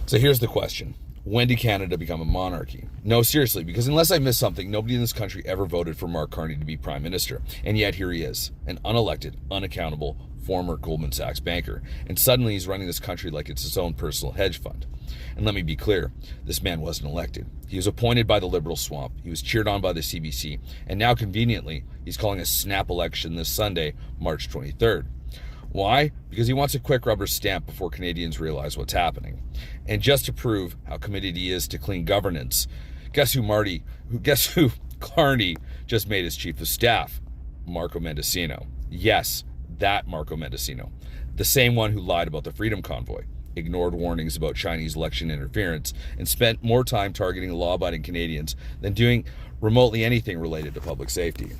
So here's the question. When did Canada become a monarchy? No, seriously, because unless I missed something, nobody in this country ever voted for Mark Carney to be Prime Minister. And yet here he is, an unelected, unaccountable, former Goldman Sachs banker. And suddenly he's running this country like it's his own personal hedge fund. And let me be clear, this man wasn't elected. He was appointed by the Liberal swamp. He was cheered on by the CBC. And now, conveniently, he's calling a snap election this Sunday, March 23rd. Why? Because he wants a quick rubber stamp before Canadians realize what's happening. And just to prove how committed he is to clean governance, guess who Carney just made his chief of staff? Marco Mendicino. Yes, that Marco Mendicino. The same one who lied about the Freedom Convoy, ignored warnings about Chinese election interference, and spent more time targeting law-abiding Canadians than doing remotely anything related to public safety.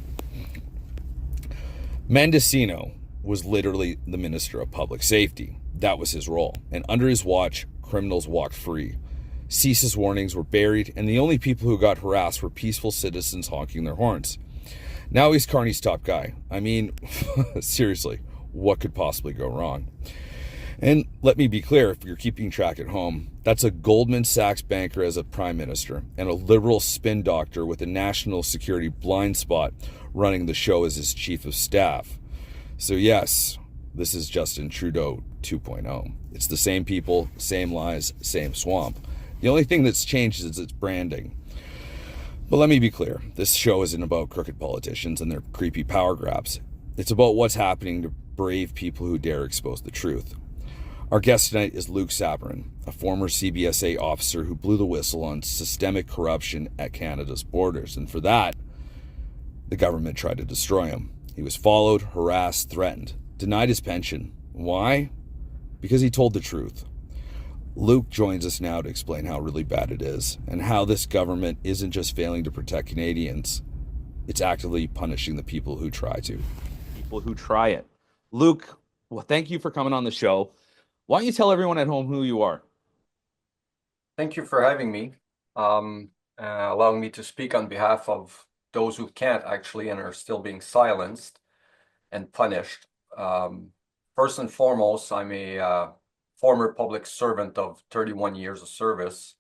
Mendicino was literally the Minister of Public Safety. That was his role. And under his watch, criminals walked free. CSIS warnings were buried, and the only people who got harassed were peaceful citizens honking their horns. Now he's Carney's top guy. I mean, seriously, what could possibly go wrong? And let me be clear, if you're keeping track at home, that's a Goldman Sachs banker as a prime minister and a liberal spin doctor with a national security blind spot running the show as his chief of staff. So yes, this is Justin Trudeau 2.0. It's the same people, same lies, same swamp. The only thing that's changed is its branding. But let me be clear, this show isn't about crooked politicians and their creepy power grabs. It's about what's happening to brave people who dare expose the truth. Our guest tonight is Luc Sabourin, a former CBSA officer who blew the whistle on systemic corruption at Canada's borders. And for that, the government tried to destroy him. He was followed, harassed, threatened, denied his pension. Why? Because he told the truth. Luc joins us now to explain how really bad it is and how this government isn't just failing to protect Canadians, it's actively punishing the people who try to. People who try it. Luc, well, thank you for coming on the show. Why don't you tell everyone at home who you are? Thank you for having me, allowing me to speak on behalf of those who can't actually and are still being silenced and punished. First and foremost, I'm a former public servant of 31 years of service.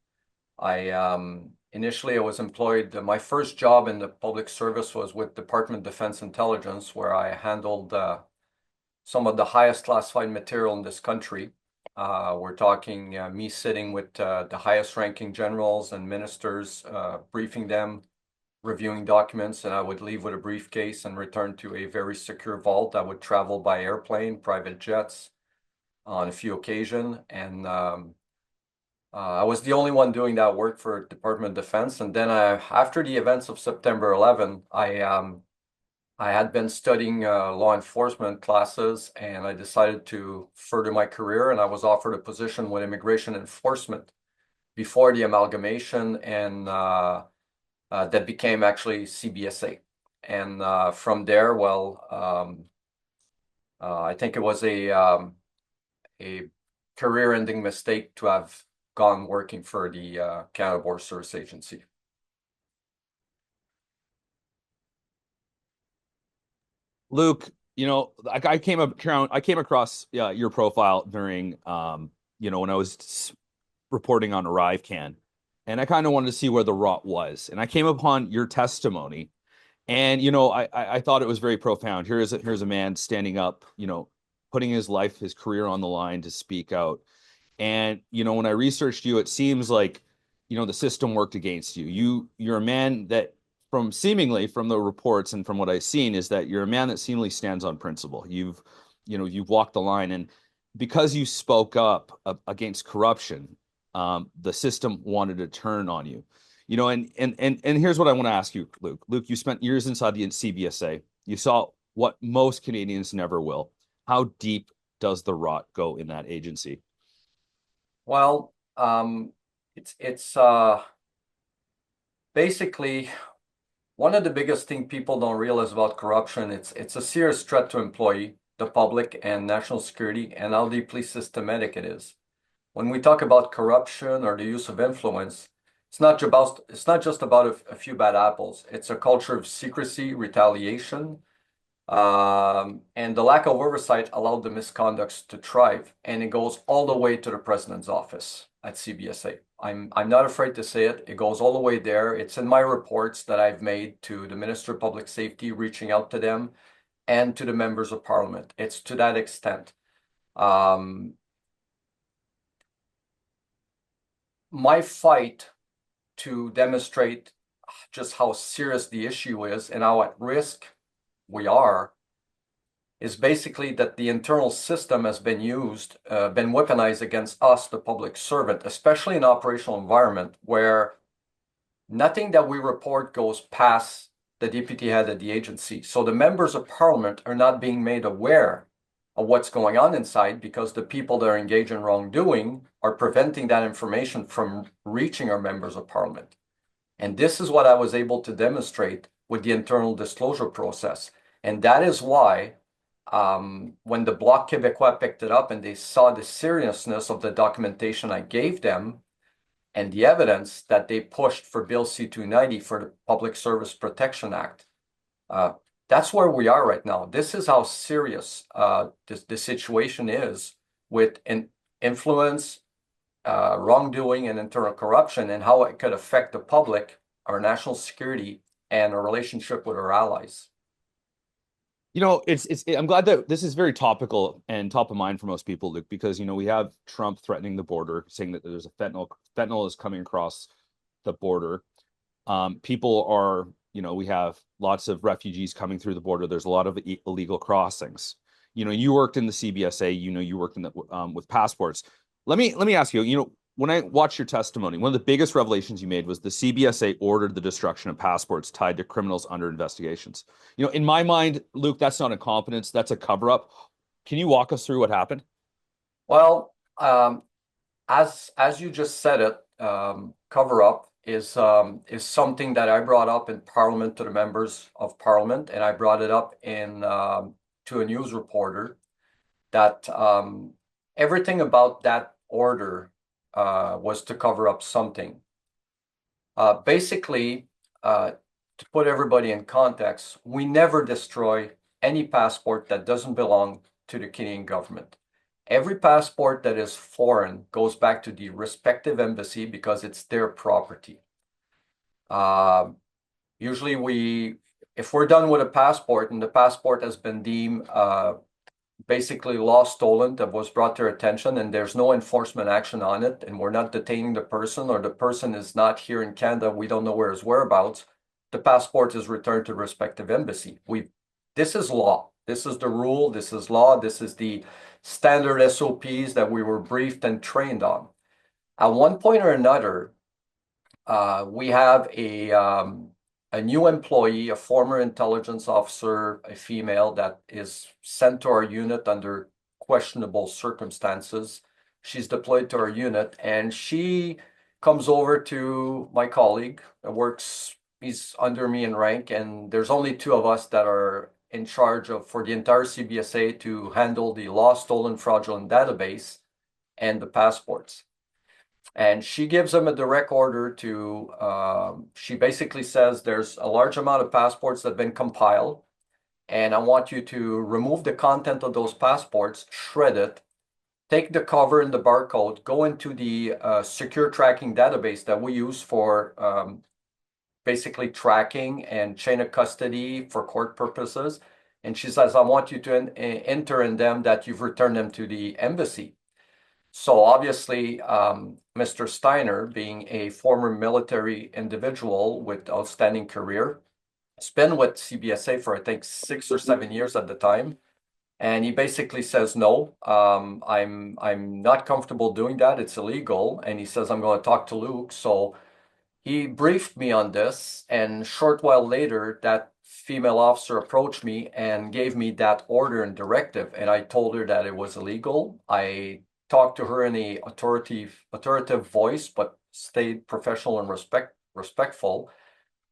Initially I was employed, my first job in the public service was with Department of Defense Intelligence, where I handled some of the highest classified material in this country. We're talking me sitting with the highest ranking generals and ministers, briefing them, reviewing documents, and I would leave with a briefcase and return to a very secure vault. I would travel by airplane, private jets on a few occasions, and I was the only one doing that work for Department of Defense. And then after the events of September 11, I had been studying law enforcement classes, and I decided to further my career, and I was offered a position with immigration enforcement before the amalgamation, and that became actually CBSA. And from there, well, I think it was a career-ending mistake to have gone working for the Canada Border Service Agency. Luc, you know, I came across your profile during, when I was reporting on ArriveCan, and I kind of wanted to see where the rot was. And I came upon your testimony, and I thought it was very profound. Here's a man standing up, putting his life, his career on the line to speak out. And when I researched you, it seems like the system worked against you. You're a man that, from the reports and from what I've seen, is that you're a man that seemingly stands on principle. You've walked the line, and because you spoke up against corruption, the system wanted to turn on you. And here's what I want to ask you, Luc. Luc, you spent years inside the CBSA. You saw what most Canadians never will. How deep does the rot go in that agency? Well, it's basically one of the biggest things people don't realize about corruption. It's a serious threat to employee, the public, and national security, and how deeply systematic it is. When we talk about corruption or the use of influence, it's not just about a few bad apples. It's a culture of secrecy, retaliation, And the lack of oversight allowed the misconducts to thrive. And it goes all the way to the president's office at CBSA. I'm not afraid to say it. It goes all the way there. It's in my reports that I've made to the Minister of Public Safety, reaching out to them, and to the members of parliament. It's to that extent. My fight to demonstrate just how serious the issue is and how at risk we are is basically that the internal system has been used, been weaponized against us, the public servant, especially in operational environment where nothing that we report goes past the deputy head of the agency. So the members of parliament are not being made aware of what's going on inside because the people that are engaged in wrongdoing are preventing that information from reaching our members of parliament. And this is what I was able to demonstrate with the internal disclosure process. And that is why when the Bloc Québécois picked it up and they saw the seriousness of the documentation I gave them and the evidence that they pushed for Bill C-290 for the Public Service Protection Act, that's where we are right now. This is how serious the situation is with influence, wrongdoing, and internal corruption, and how it could affect the public, our national security, and our relationship with our allies. You know, I'm glad that this is very topical and top of mind for most people, Luke, because, you know, we have Trump threatening the border, saying that there's a fentanyl is coming across the border. People are, you know, we have lots of refugees coming through the border. There's a lot of illegal crossings. You know, you worked in the CBSA, you know, you worked in the with passports. Let me ask you, you know, when I watched your testimony, one of the biggest revelations you made was the CBSA ordered the destruction of passports tied to criminals under investigations. You know, in my mind, Luke, that's not incompetence, that's a cover up. Can you walk us through what happened? Well, as you just said it, cover up is something that I brought up in Parliament to the members of Parliament, and I brought it up in to a news reporter that everything about that order was to cover up something. Basically, to put everybody in context, we never destroy any passport that doesn't belong to the Canadian government. Every passport that is foreign goes back to the respective embassy because it's their property. Usually if we're done with a passport and the passport has been deemed basically lost, stolen, that was brought to our attention, and there's no enforcement action on it, and we're not detaining the person, or the person is not here in Canada, we don't know where his whereabouts, the passport is returned to the respective embassy. This is law. This is the rule. This is law. This is the standard SOPs that we were briefed and trained on. At one point or another, we have a new employee, a former intelligence officer, a female that is sent to our unit under questionable circumstances. She's deployed to our unit, and she comes over to my colleague that works, he's under me in rank, and there's only two of us that are in charge of, for the entire CBSA, to handle the lost, stolen, fraudulent database and the passports. And she gives them a direct order to, she basically says there's a large amount of passports that have been compiled, and I want you to remove the content of those passports, shred it, take the cover and the barcode, go into the secure tracking database that we use for basically tracking and chain of custody for court purposes. And she says, I want you to enter in them that you've returned them to the embassy. So obviously, Mr. Steiner, being a former military individual with outstanding career, has been with CBSA for, I think, 6 or 7 years at the time. And he basically says, no, I'm not comfortable doing that. It's illegal. And he says, I'm going to talk to Luc. So he briefed me on this. And a short while later, that female officer approached me and gave me that order and directive. And I told her that it was illegal. I talked to her in a authoritative voice, but stayed professional and respectful.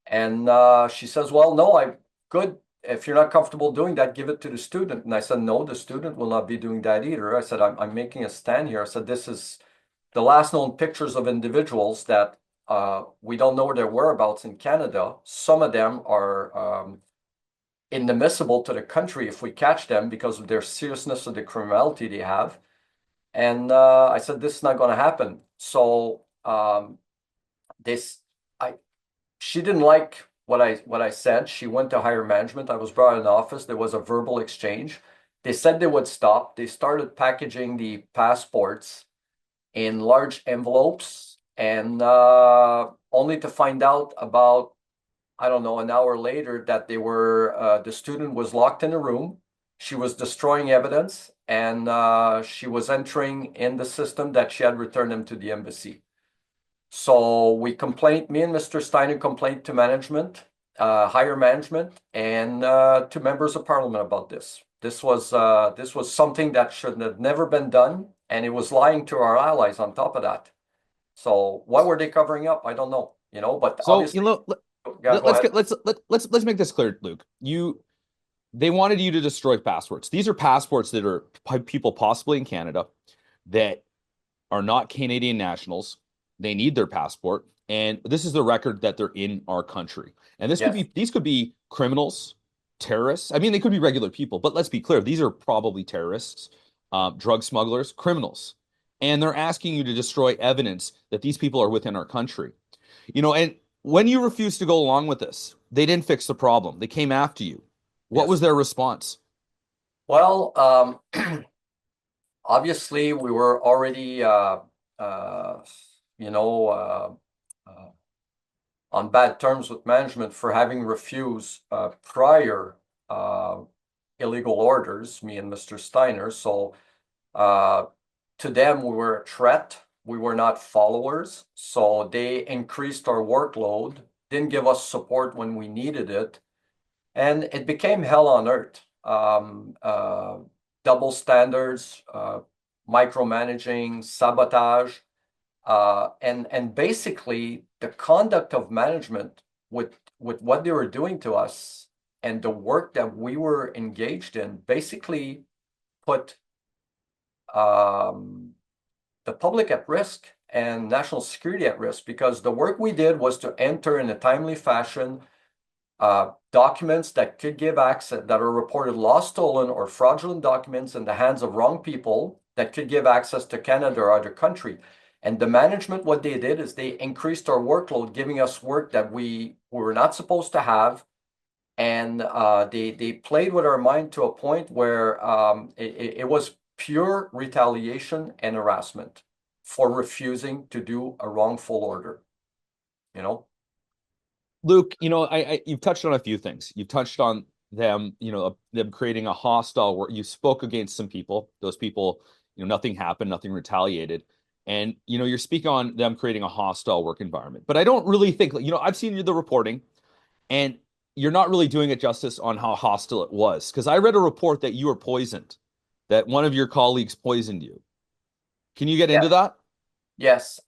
And she says, well, no, I'm good. If you're not comfortable doing that, give it to the student. And I said, no, the student will not be doing that either. I said, I'm making a stand here. I said, this is the last known pictures of individuals that we don't know their whereabouts in Canada. Some of them are inadmissible to the country if we catch them because of their seriousness of the criminality they have. And I said, this is not going to happen. So this, I, she didn't like what I said. She went to higher management. I was brought in office. There was a verbal exchange. They said they would stop. They started packaging the passports in large envelopes, and only to find out about, I don't know, an hour later that they were the student was locked in a room. She was destroying evidence, and she was entering in the system that she had returned them to the embassy. So we complained, me and Mr. Steiner complained to management, higher management, and to members of parliament about this. This was something that should have never been done, and it was lying to our allies on top of that. So what were they covering up? I don't know, but So, obviously, yeah, go let's ahead. get let's make this clear, Luke. They wanted you to destroy passports. These are passports that are people possibly in Canada that are not Canadian nationals. They need their passport, and this is the record that they're in our country. And Yes. these could be criminals, terrorists. I mean, they could be regular people, but let's be clear, these are probably terrorists, drug smugglers, criminals, and they're asking you to destroy evidence that these people are within our country. And when you refused to go along with this, they didn't fix the problem. They came after you. What was Yes. their response? Well, obviously, we were already, uh, you know, uh, uh, on bad terms with management for having refused prior uh, illegal orders, me and Mr. Steiner. So uh, to them, we were a threat. We were not followers. So they increased our workload, didn't give us support when we needed it. And it became hell on earth. Double standards, micromanaging, sabotage, and basically the conduct of management with what they were doing to us and the work that we were engaged in basically put the public at risk and national security at risk, because the work we did was to enter in a timely fashion documents that could give access, that are reported lost, stolen, or fraudulent documents in the hands of wrong people that could give access to Canada or other country. And the management, what they did is they increased our workload, giving us work that we were not supposed to have. And they played with our mind to a point where it was pure retaliation and harassment for refusing to do a wrongful order, you know? Luke, you've touched on a few things. You've touched on them, them creating a hostile where you spoke against some people. Those people, nothing happened, nothing retaliated. And, you're speaking on them creating a hostile work environment. But I don't really think, I've seen the reporting and you're not really doing it justice on how hostile it was. Because I read a report that you were poisoned, that one of your colleagues poisoned you. Can you get into Yes. that? Yes.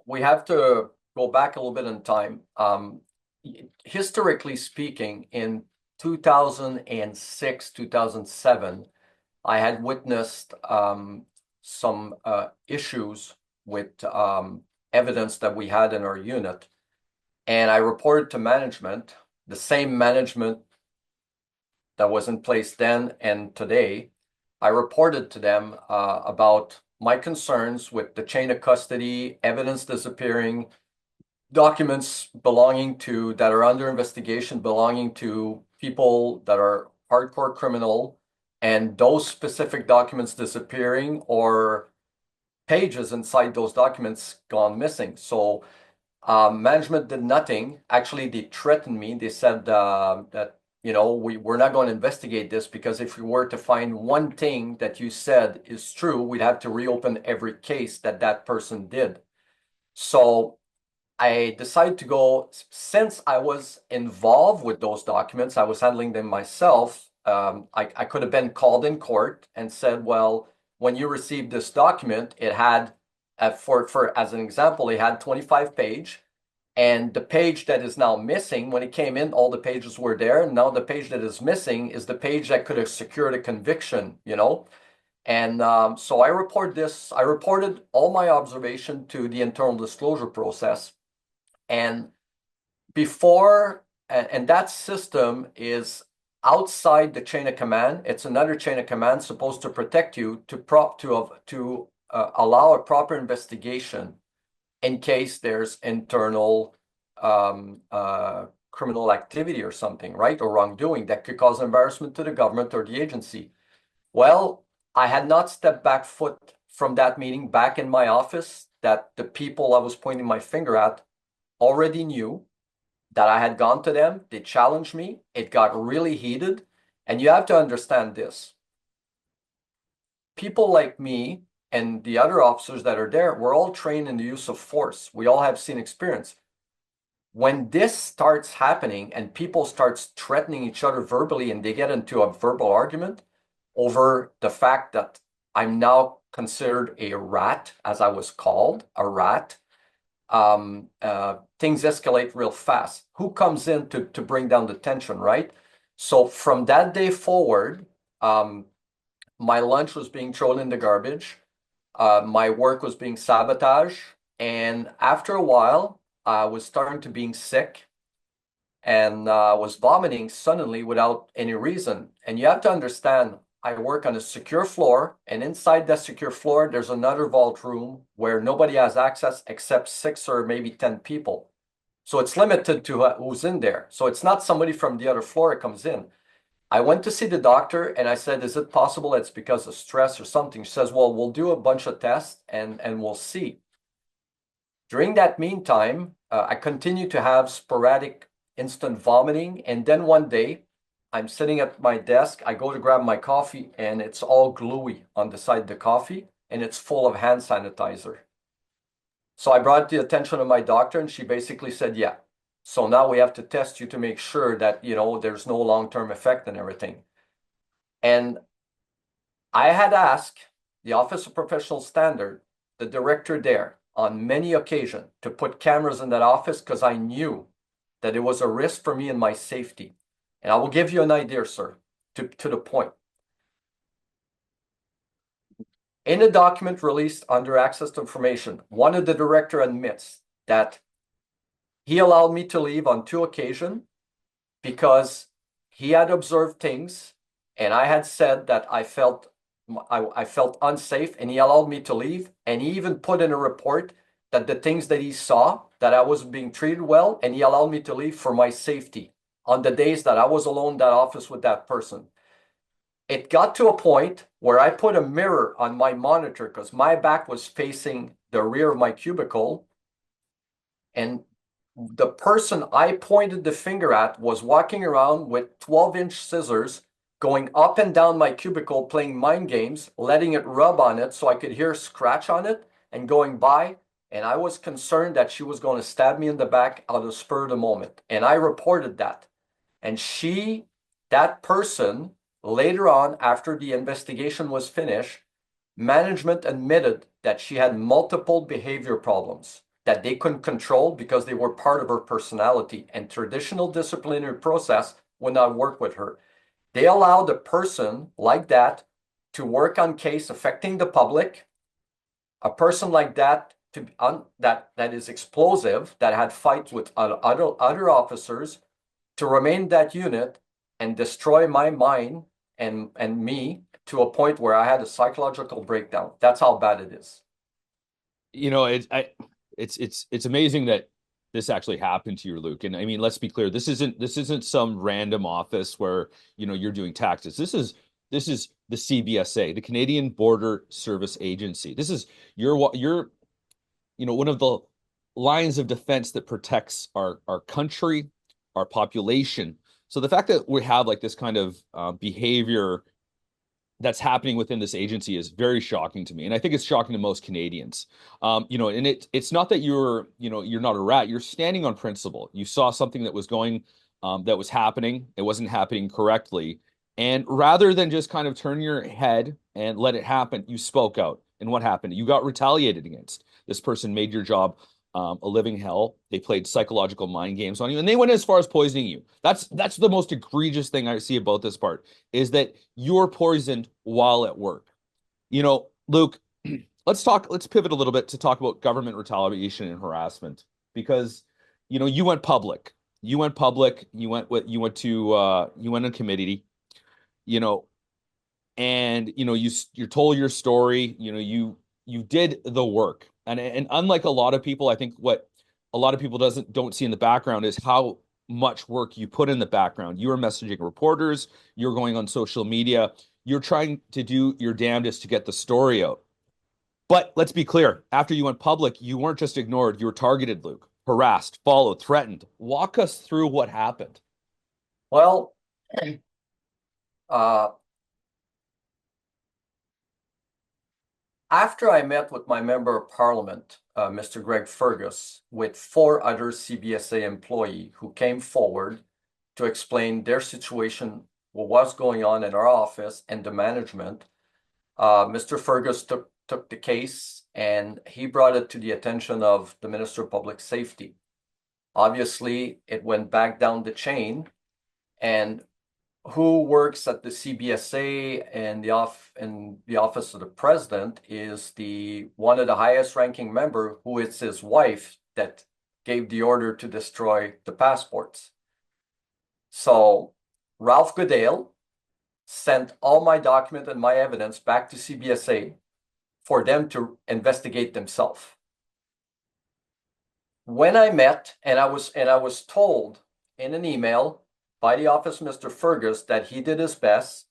We have to go back a little bit in time. Historically speaking, in 2006, 2007, I had witnessed some issues with evidence that we had in our unit. And I reported to management, the same management that was in place then and today. I reported to them about my concerns with the chain of custody, evidence disappearing, documents that are under investigation belonging to people that are hardcore criminal, and those specific documents disappearing or pages inside those documents gone missing. So management did nothing. Actually, they threatened me. They said that we're not going to investigate this, because if we were to find one thing that you said is true, we'd have to reopen every case that person did. So I decided to go, since I was involved with those documents, I was handling them myself. I could have been called in court and said, well, when you received this document, it had, for as an example, it had 25 page, and the page that is now missing, when it came in, all the pages were there. And now the page that is missing is the page that could have secured a conviction, And so I reported all my observation to the internal disclosure process. And that system is outside the chain of command. It's another chain of command supposed to protect you to allow a proper investigation in case there's internal criminal activity or something, right? Or wrongdoing that could cause embarrassment to the government or the agency. Well, I had not stepped back foot from that meeting back in my office that the people I was pointing my finger at already knew that I had gone to them. They challenged me. It got really heated. And you have to understand this. People like me and the other officers that are there, we're all trained in the use of force. We all have seen experience. When this starts happening and people start threatening each other verbally and they get into a verbal argument over the fact that I'm now considered a rat, as I was called, a rat, things escalate real fast. Who comes in to bring down the tension, right? So from that day forward, my lunch was being thrown in the garbage. My work was being sabotaged. And after a while, I was starting to being sick and was vomiting suddenly without any reason. And you have to understand, I work on a secure floor, and inside that secure floor, there's another vault room where nobody has access except 6 or maybe 10 people. So it's limited to who's in there. So it's not somebody from the other floor that comes in. I went to see the doctor and I said, is it possible it's because of stress or something? She says, well, we'll do a bunch of tests and we'll see. During that meantime, I continued to have sporadic instant vomiting. And then one day, I'm sitting at my desk. I go to grab my coffee and it's all gluey on the side of the coffee and it's full of hand sanitizer. So I brought the attention of my doctor and she basically said, yeah. So now we have to test you to make sure that, there's no long-term effect and everything. And I had asked the Office of Professional Standard, the director there, on many occasions to put cameras in that office because I knew that it was a risk for me and my safety. And I will give you an idea, sir, to the point. In a document released under access to information, one of the director admits that he allowed me to leave on 2 occasions because he had observed things and I had said that I felt unsafe and he allowed me to leave. And he even put in a report that the things that he saw, that I wasn't being treated well, and he allowed me to leave for my safety on the days that I was alone in that office with that person. It got to a point where I put a mirror on my monitor because my back was facing the rear of my cubicle. And the person I pointed the finger at was walking around with 12-inch scissors, going up and down my cubicle, playing mind games, letting it rub on it so I could hear scratch on it and going by. And I was concerned that she was going to stab me in the back out of spur of the moment. And I reported that. And that person, later on, after the investigation was finished, management admitted that she had multiple behavior problems that they couldn't control because they were part of her personality, and traditional disciplinary process would not work with her. They allowed a person like that to work on case affecting the public, a person like that that is explosive, that had fights with other officers, to remain in that unit and destroy my mind and me to a point where I had a psychological breakdown. That's how bad it is. It's amazing that this actually happened to you, Luc. And I mean, let's be clear. This isn't some random office where, you're doing taxes. This is the CBSA, the Canadian Border Service Agency. This is your one of the lines of defense that protects our country, our population. So the fact that we have like this kind of behavior that's happening within this agency is very shocking to me, and I think it's shocking to most Canadians. And it's not that you're not a rat. You're standing on principle. You saw something that was happening. It wasn't happening correctly, and rather than just kind of turn your head and let it happen, you spoke out. And what happened? You got retaliated against. This person made your job a living hell. They played psychological mind games on you, and they went as far as poisoning you. That's the most egregious thing I see about this part, is that you're poisoned while at work. Luc, let's pivot a little bit to talk about government retaliation and harassment, because you went public You went public. You went in committee. You know, and you told your story. You did the work, and unlike a lot of people, I think what a lot of people don't see in the background is how much work you put in the background. You were messaging reporters. You're going on social media. You're trying to do your damnedest to get the story out. But let's be clear, after you went public, you weren't just ignored, you were targeted, Luke, harassed, followed, threatened. Walk us through what happened. Well, uh, after I met with my member of parliament, Mr. Greg Fergus, with 4 other CBSA employees who came forward to explain their situation, what was going on in our office and the management, Mr. Fergus took the case and he brought it to the attention of the Minister of Public Safety. Obviously, it went back down the chain, and who works at the CBSA and the office of the president is one of the highest ranking member, who is his wife, that gave the order to destroy the passports. So Ralph Goodale sent all my document and my evidence back to CBSA for them to investigate themselves. When I met, and I was told in an email by the office of Mr. Fergus that he did his best.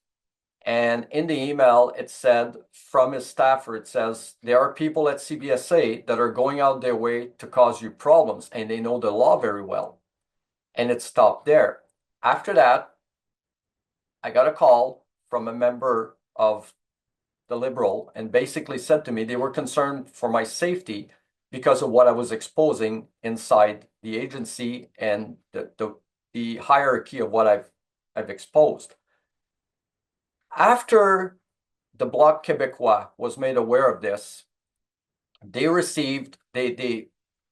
And in the email, it said from his staffer, it says, there are people at CBSA that are going out their way to cause you problems, and they know the law very well. And it stopped there. After that, I got a call from a member of the Liberal and basically said to me they were concerned for my safety because of what I was exposing inside the agency and the hierarchy of what I've exposed. After the Bloc Québécois was made aware of this,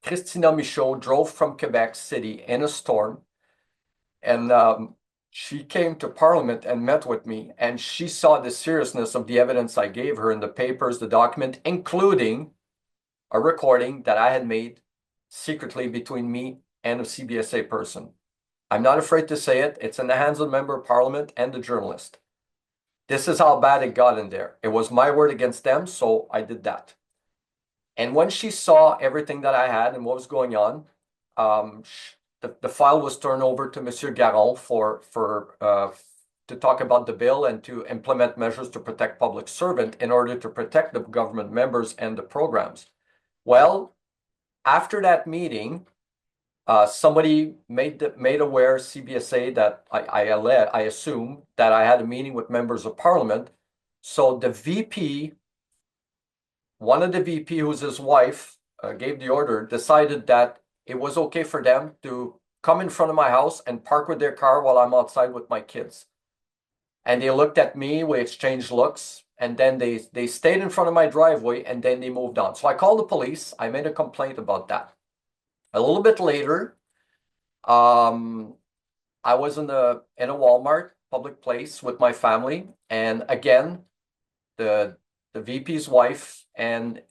Christina Michaud drove from Quebec City in a storm, and she came to Parliament and met with me, and she saw the seriousness of the evidence I gave her in the papers, the document, including a recording that I had made secretly between me and a CBSA person. I'm not afraid to say it. It's in the hands of the member of Parliament and the journalist. This is how bad it got in there. It was my word against them, so I did that. And when she saw everything that I had and what was going on, the file was turned over to Monsieur Garon to talk about the bill and to implement measures to protect public servant in order to protect the government members and the programs. Well, after that meeting, somebody made aware CBSA that I assume that I had a meeting with members of Parliament. So the VP, one of the VP, who's his wife, gave the order, decided that it was okay for them to come in front of my house and park with their car while I'm outside with my kids. And they looked at me, we exchanged looks, and then they stayed in front of my driveway, and then they moved on. So I called the police. I made a complaint about that. A little bit later, I was in a Walmart public place with my family, and again, the VP's wife and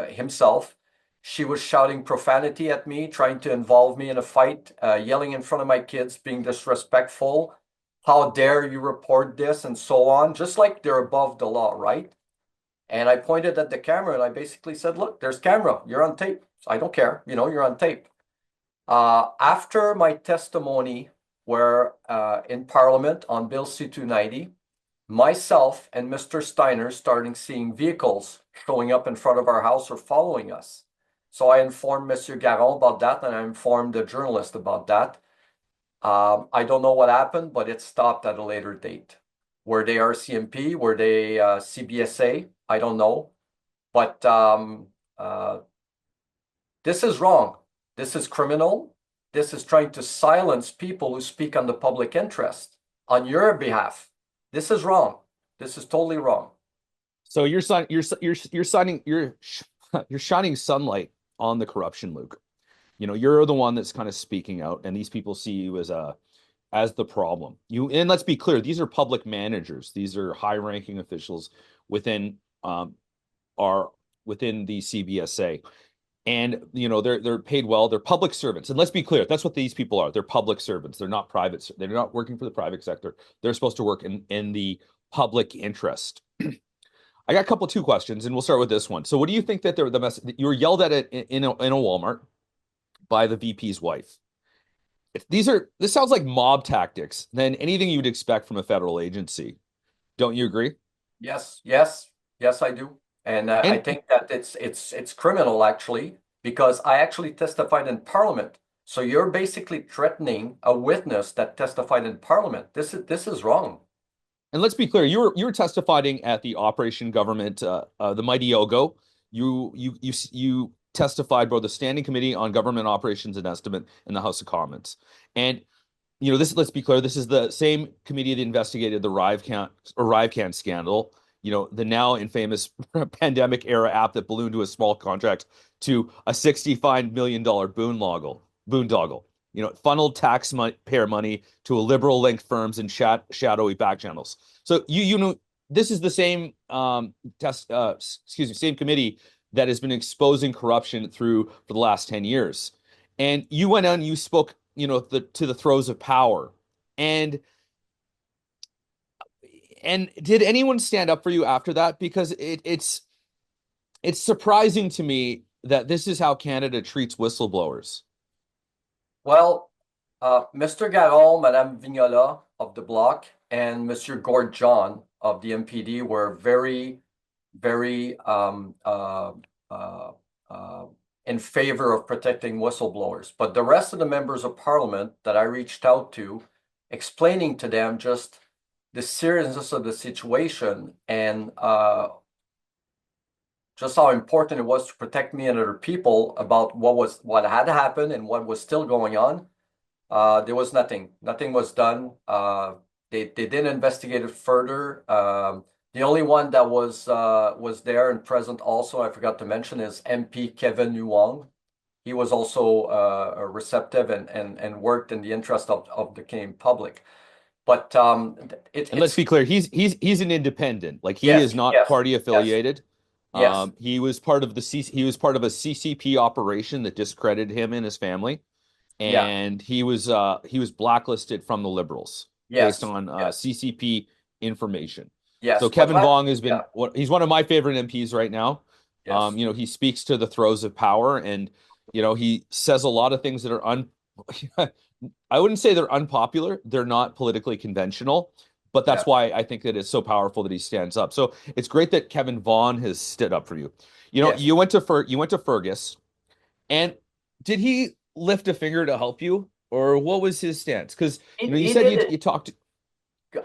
himself, she was shouting profanity at me, trying to involve me in a fight, yelling in front of my kids, being disrespectful. How dare you report this, and so on, just like they're above the law, right? And I pointed at the camera and I basically said, look, there's camera, you're on tape. So I don't care, you're on tape. After my testimony were in Parliament on Bill C-290, myself and Mr. Steiner starting seeing vehicles showing up in front of our house or following us. So I informed Monsieur Garon about that, and I informed the journalist about that. I don't know what happened, but it stopped at a later date. Were they RCMP? Were they CBSA? I don't know. But this is wrong. This is criminal. This is trying to silence people who speak on the public interest on your behalf. This is wrong. This is totally wrong. So you're shining sunlight on the corruption, Luke. You're the one that's kind of speaking out, and these people see you as the problem. And let's be clear, these are public managers. These are high-ranking officials within the CBSA. And they're paid well. They're public servants, and let's be clear, that's what these people are. They're public servants. They're not private. They're not working for the private sector. They're supposed to work in the public interest. I got two questions, and we'll start with this one. So, what do you think that the mess you were yelled at it in a Walmart by the VP's wife? If this sounds like mob tactics than anything you'd expect from a federal agency. Don't you agree? Yes, yes, yes, I do. And I And think that it's criminal actually, because I actually testified in Parliament. So you're basically threatening a witness that testified in Parliament. This is wrong. And let's be clear, you were testifying at the Operation Government, the Mighty Ogo. You testified before the Standing Committee on Government Operations and Estimate in the House of Commons. And this, let's be clear, this is the same committee that investigated the Rivecan scandal. The now infamous pandemic era app that ballooned to a small contract to a $65 million boondoggle. Funneled taxpayer money to a liberal linked firms and shadowy back channels. So this is the same same committee that has been exposing corruption for the last 10 years. And you went on, you spoke, to the throes of power. And did anyone stand up for you after that? Because it's surprising to me that this is how Canada treats whistleblowers. Well, Mr. Garon, Madame Vignola of the Bloc, and Monsieur Gord John of the MPD were very, very in favor of protecting whistleblowers. But the rest of the members of Parliament that I reached out to, explaining to them just the seriousness of the situation and just how important it was to protect me and other people about what had happened and what was still going on. There was nothing. Nothing was done. They didn't investigate it further. The only one that was there and present also, I forgot to mention, is MP Kevin Huang. He was also receptive and worked in the interest of the Canadian public. But And let's be clear, he's an independent. Like, he yes, is not yes, party yes, affiliated. yes, He was part of a CCP operation that discredited him and his family, yeah, and he was blacklisted from the Liberals based yes, on yes, CCP information. So yes. But Kevin Vaughn has been yeah, he's one of my favorite MPs right now. yes. He speaks to the throes of power, and he says a lot of things that are I wouldn't say they're unpopular. They're not politically conventional, but Yeah. that's why I think that it's so powerful that he stands up. So it's great that Kevin Vaughn has stood up for you. Yes. You went to Fergus, and did he lift a finger to help you, or what was his stance? Because you He said did you it. you talked.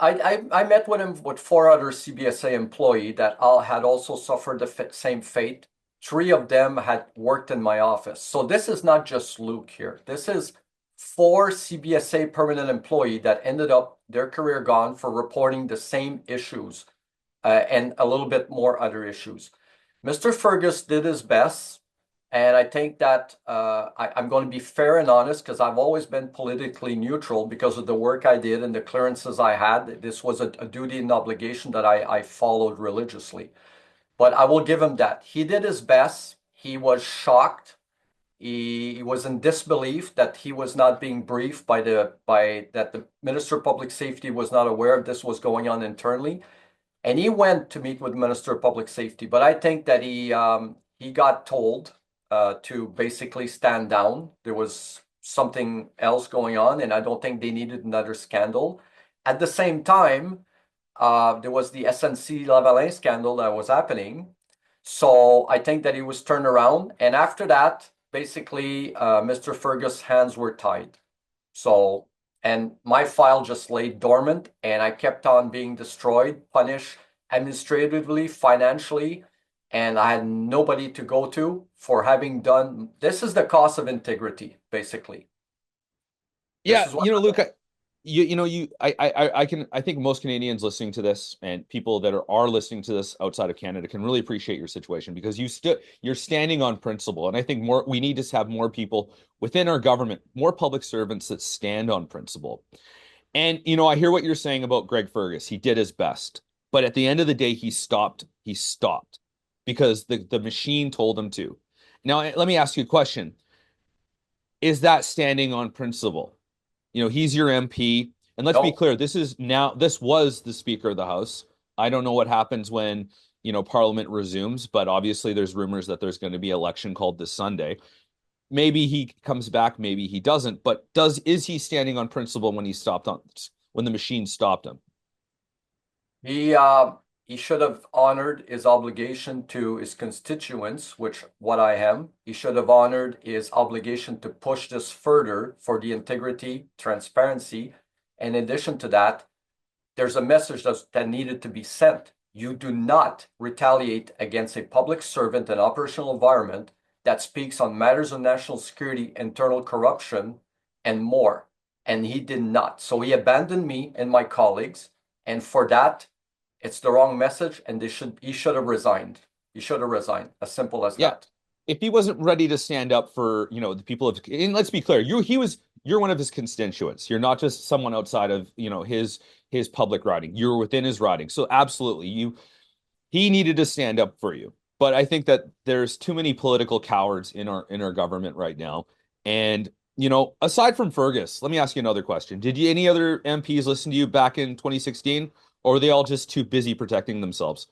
I met with him with four other CBSA employees that all had also suffered the same fate. Three of them had worked in my office. So this is not just Luke here. This is four CBSA permanent employees that ended up their career gone for reporting the same issues and a little bit more other issues. Mr. Fergus did his best. And I think that I'm going to be fair and honest because I've always been politically neutral because of the work I did and the clearances I had. This was a duty and obligation that I followed religiously. But I will give him that. He did his best. He was shocked. He was in disbelief that he was not being briefed by that the Minister of Public Safety was not aware of this was going on internally. And he went to meet with the Minister of Public Safety. But I think that he got told to basically stand down. There was something else going on, and I don't think they needed another scandal. At the same time, there was the SNC Lavalin scandal that was happening. So I think that he was turned around. And after that, basically, Mr. Fergus' hands were tied. So, and my file just lay dormant, and I kept on being destroyed, punished administratively, financially, and I had nobody to go to for having done this. Is the cost of integrity, basically. This Yeah, is what Luke, I think most Canadians listening to this and people that are listening to this outside of Canada can really appreciate your situation because you're standing on principle. And I think we need to have more people within our government, more public servants that stand on principle. And, I hear what you're saying about Greg Fergus. He did his best. But at the end of the day, he stopped because the machine told him to. Now, let me ask you a question. Is that standing on principle? He's your MP. And let's be No, clear, this was the Speaker of the House. I don't know what happens when, Parliament resumes, but obviously there's rumors that there's going to be an election called this Sunday. Maybe he comes back, maybe he doesn't, but is he standing on principle when the machine stopped him? he uh, he should have honored his obligation to his constituents, which what I am. He should have honored his obligation to push this further for the integrity, transparency. In addition to that, there's a message that needed to be sent. You do not retaliate against a public servant and operational environment that speaks on matters of national security, internal corruption, and more. And he did not. So he abandoned me and my colleagues. And for that, it's the wrong message. And he should have resigned. He should have resigned. As simple as Yeah. that. If he wasn't ready to stand up for, the people and let's be clear, you're one of his constituents. You're not just someone outside of, his public riding. You're within his riding. So absolutely, he needed to stand up for you. But I think that there's too many political cowards in our government right now. And, aside from Fergus, let me ask you another question. Did any other MPs listen to you back in 2016, or were they all just too busy protecting themselves?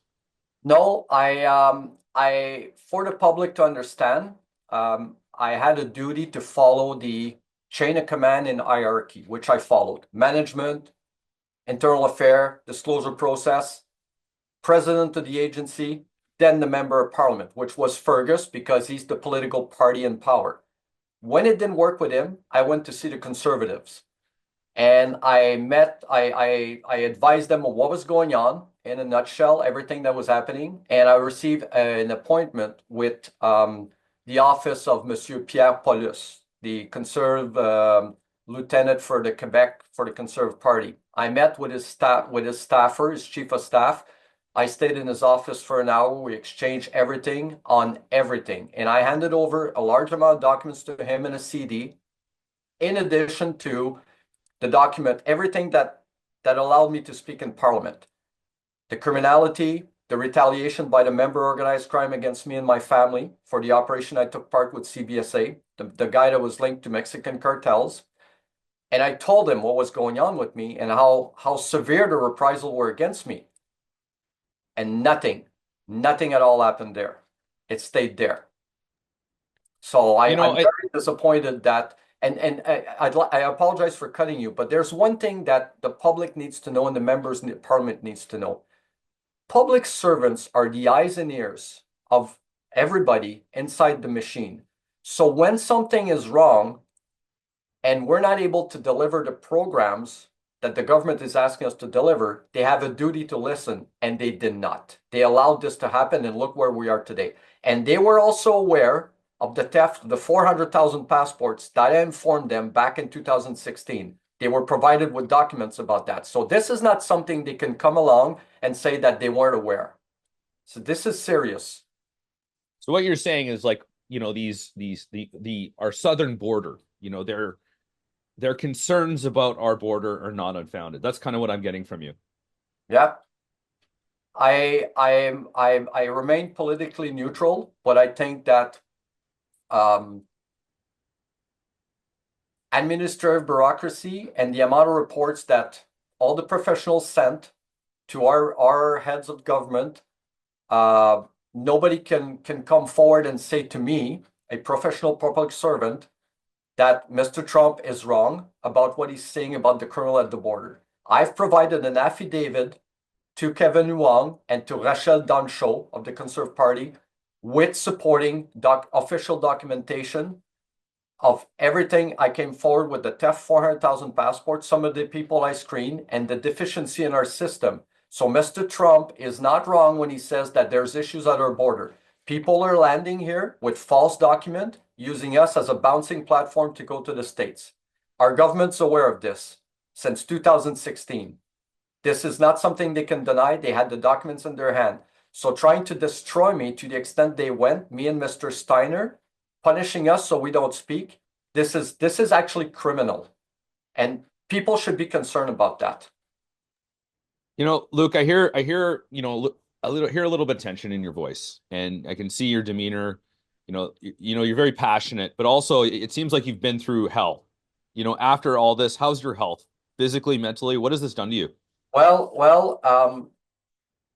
No, for the public to understand, I had a duty to follow the chain of command in hierarchy, which I followed. Management, internal affair, disclosure process, president of the agency, then the member of parliament, which was Fergus because he's the political party in power. When it didn't work with him, I went to see the conservatives. And I advised them of what was going on in a nutshell, everything that was happening. And I received an appointment with the office of Monsieur Pierre Paulus, the conservative lieutenant for the Quebec for the Conservative Party. I met with his staffer, his chief of staff. I stayed in his office for an hour. We exchanged everything on everything. And I handed over a large amount of documents to him in a CD, in addition to the document, everything that allowed me to speak in Parliament. The criminality, the retaliation by the member organized crime against me and my family for the operation I took part with CBSA, the guy that was linked to Mexican cartels. And I told him what was going on with me and how severe the reprisal were against me. And nothing at all happened there. It stayed there. So I'm very disappointed that, and I apologize for cutting you, but there's one thing that the public needs to know and the members in the parliament needs to know. Public servants are the eyes and ears of everybody inside the machine. So when something is wrong and we're not able to deliver the programs that the government is asking us to deliver, they have a duty to listen, and they did not. They allowed this to happen, and look where we are today. And they were also aware of the theft, the 400,000 passports that I informed them back in 2016. They were provided with documents about that. So this is not something they can come along and say that they weren't aware. So this is serious. So what you're saying is like, our southern border, their concerns about our border are not unfounded. That's kind of what I'm getting from you. Yeah. I remain politically neutral, but I think that administrative bureaucracy and the amount of reports that all the professionals sent to our heads of government, nobody can come forward and say to me, a professional public servant, that Mr. Trump is wrong about what he's saying about the criminal at the border. I've provided an affidavit to Kevin Wong and to Rachel Dancho of the Conservative Party with supporting official documentation of everything. I came forward with the theft 400,000 passports, some of the people I screened, and the deficiency in our system. So Mr. Trump is not wrong when he says that there's issues at our border. People are landing here with false document, using us as a bouncing platform to go to the States. Our government's aware of this since 2016. This is not something they can deny. They had the documents in their hand. So trying to destroy me to the extent they went, me and Mr. Steiner, punishing us so we don't speak, this is actually criminal. And people should be concerned about that. Luke, I hear, a little bit of tension in your voice, and I can see your demeanor. You're very passionate, but also it seems like you've been through hell. After all this, how's your health? Physically, mentally, what has this done to you?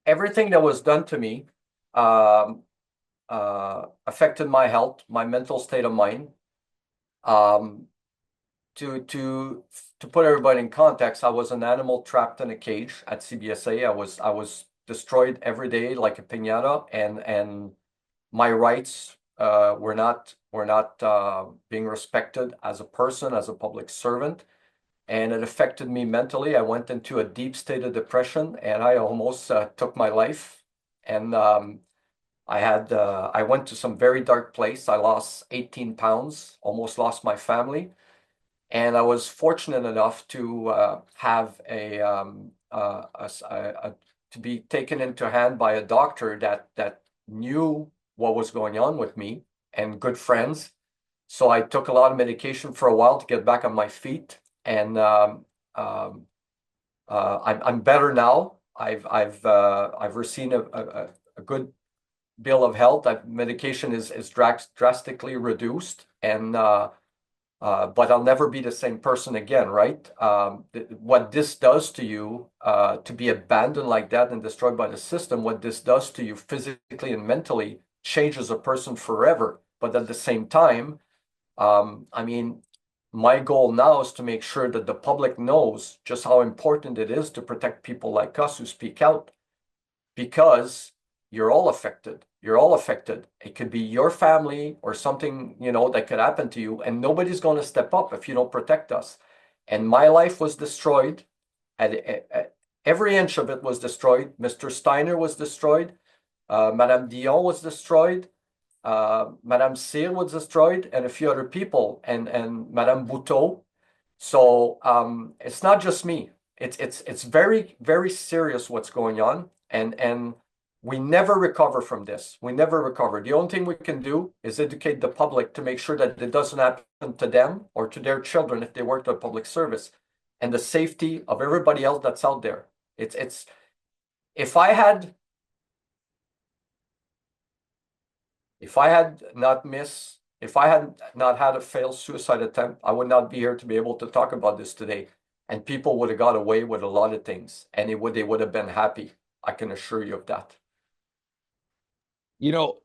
Everything that was done to me um, affected my health, my mental state of mind. Um, to to to put everybody in context, I was an animal trapped in a cage at CBSA. I was destroyed every day like a piñata, and my rights were not being respected as a person, as a public servant, and it affected me mentally. I went into a deep state of depression, and I almost took my life. And I went to some very dark place. I lost 18 pounds, almost lost my family. And I was fortunate enough to have to be taken into hand by a doctor that knew what was going on with me, and good friends. So I took a lot of medication for a while to get back on my feet, and um, I'm better now. I've received a good bill of health. Medication is drastically reduced, and but I'll never be the same person again, right? What this does to you, to be abandoned like that and destroyed by the system, what this does to you physically and mentally changes a person forever. But at the same time, I mean, my goal now is to make sure that the public knows just how important it is to protect people like us who speak out, because you're all affected. You're all affected. It could be your family or something, that could happen to you, and nobody's going to step up if you don't protect us. And my life was destroyed. Every inch of it was destroyed. Mr. Steiner was destroyed. Madame Dion was destroyed. Madame Cyr was destroyed, and a few other people, and Madame Bouteau. So it's not just me. It's very, very serious what's going on, and we never recover from this. We never recover. The only thing we can do is educate the public to make sure that it doesn't happen to them or to their children if they work at public service, and the safety of everybody else that's out there. It's if I had if I had not had a failed suicide attempt, I would not be here to be able to talk about this today. And people would have got away with a lot of things, and they would have been happy. I can assure you of that. You know,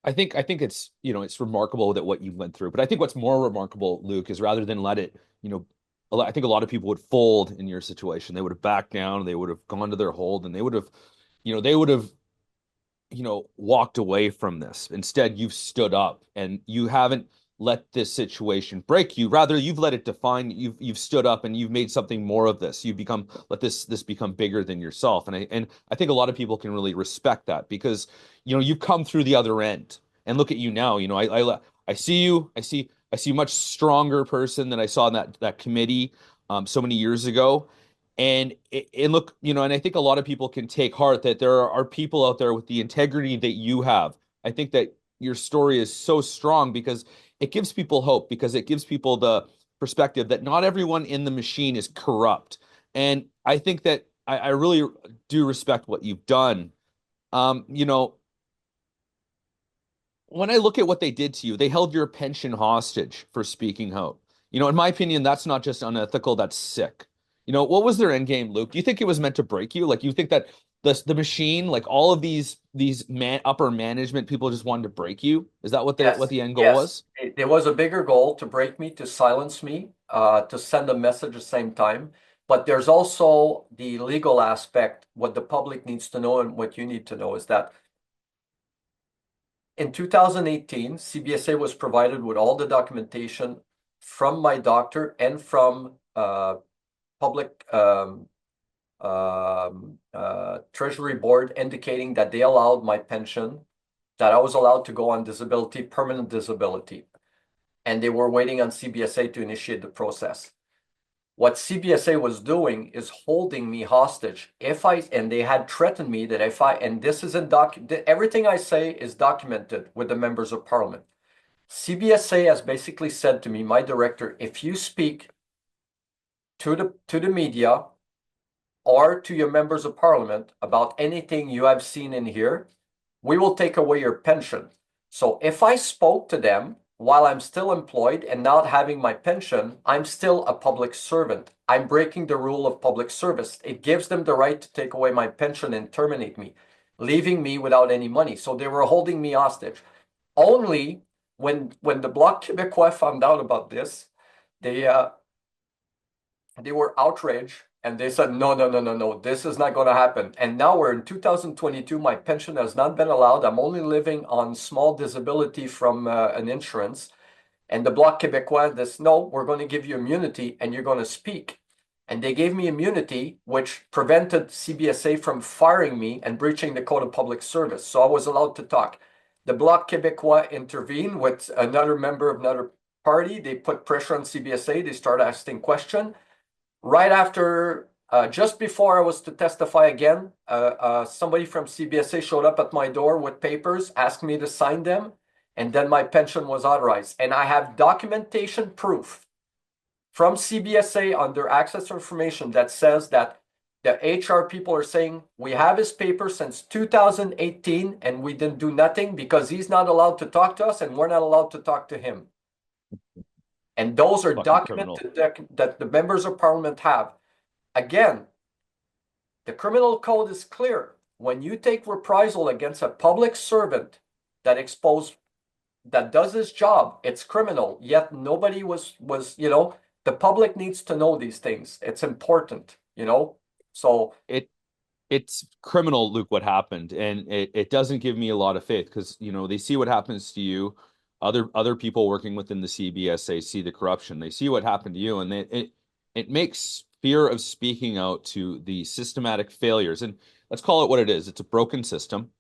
I think it's remarkable that what you went through. But I think what's more remarkable, Luke, is rather than let it, I think a lot of people would fold in your situation. They would have backed down, they would have gone to their hold, and they would have walked away from this. Instead, you've stood up and you haven't let this situation break you. Rather, you've let it define. You've stood up and you've made something more of this. You've become let this become bigger than yourself. And I think a lot of people can really respect that because you've come through the other end. And look at you now. I see you. I see a much stronger person than I saw in that committee so many years ago. And look, and I think a lot of people can take heart that there are people out there with the integrity that you have. I think that your story is so strong because it gives people hope, because it gives people the perspective that not everyone in the machine is corrupt. And I think that I really do respect what you've done. Um, you know, when I look at what they did to you, they held your pension hostage for speaking out. In my opinion, that's not just unethical, that's sick. What was their end game, Luke? Do you think it was meant to break you? Like, you think that the machine, like all of these upper management people just wanted to break you? Is that what Yes, the end goal yes. was? There was a bigger goal to break me, to silence me, to send a message at the same time. But there's also the legal aspect. What the public needs to know and what you need to know is that in 2018, CBSA was provided with all the documentation from my doctor and from public Treasury Board, indicating that they allowed my pension, that I was allowed to go on disability, permanent disability, and they were waiting on CBSA to initiate the process. What CBSA was doing is holding me hostage. And they had threatened me that and this is everything I say is documented with the members of parliament. CBSA has basically said to me, my director, if you speak to the media or to your members of parliament about anything you have seen in here, we will take away your pension. So if I spoke to them while I'm still employed and not having my pension, I'm still a public servant. I'm breaking the rule of public service. It gives them the right to take away my pension and terminate me, leaving me without any money. So they were holding me hostage. Only when the Bloc Québécois found out about this, they were outraged and they said, no, no, no, no, no, this is not going to happen. And now we're in 2022. My pension has not been allowed. I'm only living on small disability from an insurance. And the Bloc Québécois, this, no, we're going to give you immunity and you're going to speak. And they gave me immunity, which prevented CBSA from firing me and breaching the Code of Public Service. So I was allowed to talk. The Bloc Québécois intervened with another member of another party. They put pressure on CBSA. They started asking questions. Right after, just before I was to testify again, somebody from CBSA showed up at my door with papers, asked me to sign them, and then my pension was authorized. And I have documentation proof from CBSA under access to information that says that the HR people are saying, we have his paper since 2018 and we didn't do nothing because he's not allowed to talk to us and we're not allowed to talk to him. And those are Fucking criminal. documented that the members of parliament have. Again, the criminal code is clear. When you take reprisal against a public servant that does his job, it's criminal. Yet nobody was, the public needs to know these things. It's important, So It it's criminal, Luke, what happened, and it doesn't give me a lot of faith because they see what happens to you. Other people working within the CBSA see the corruption. They see what happened to you, and it makes fear of speaking out to the systematic failures. And let's call it what it is. It's a broken system.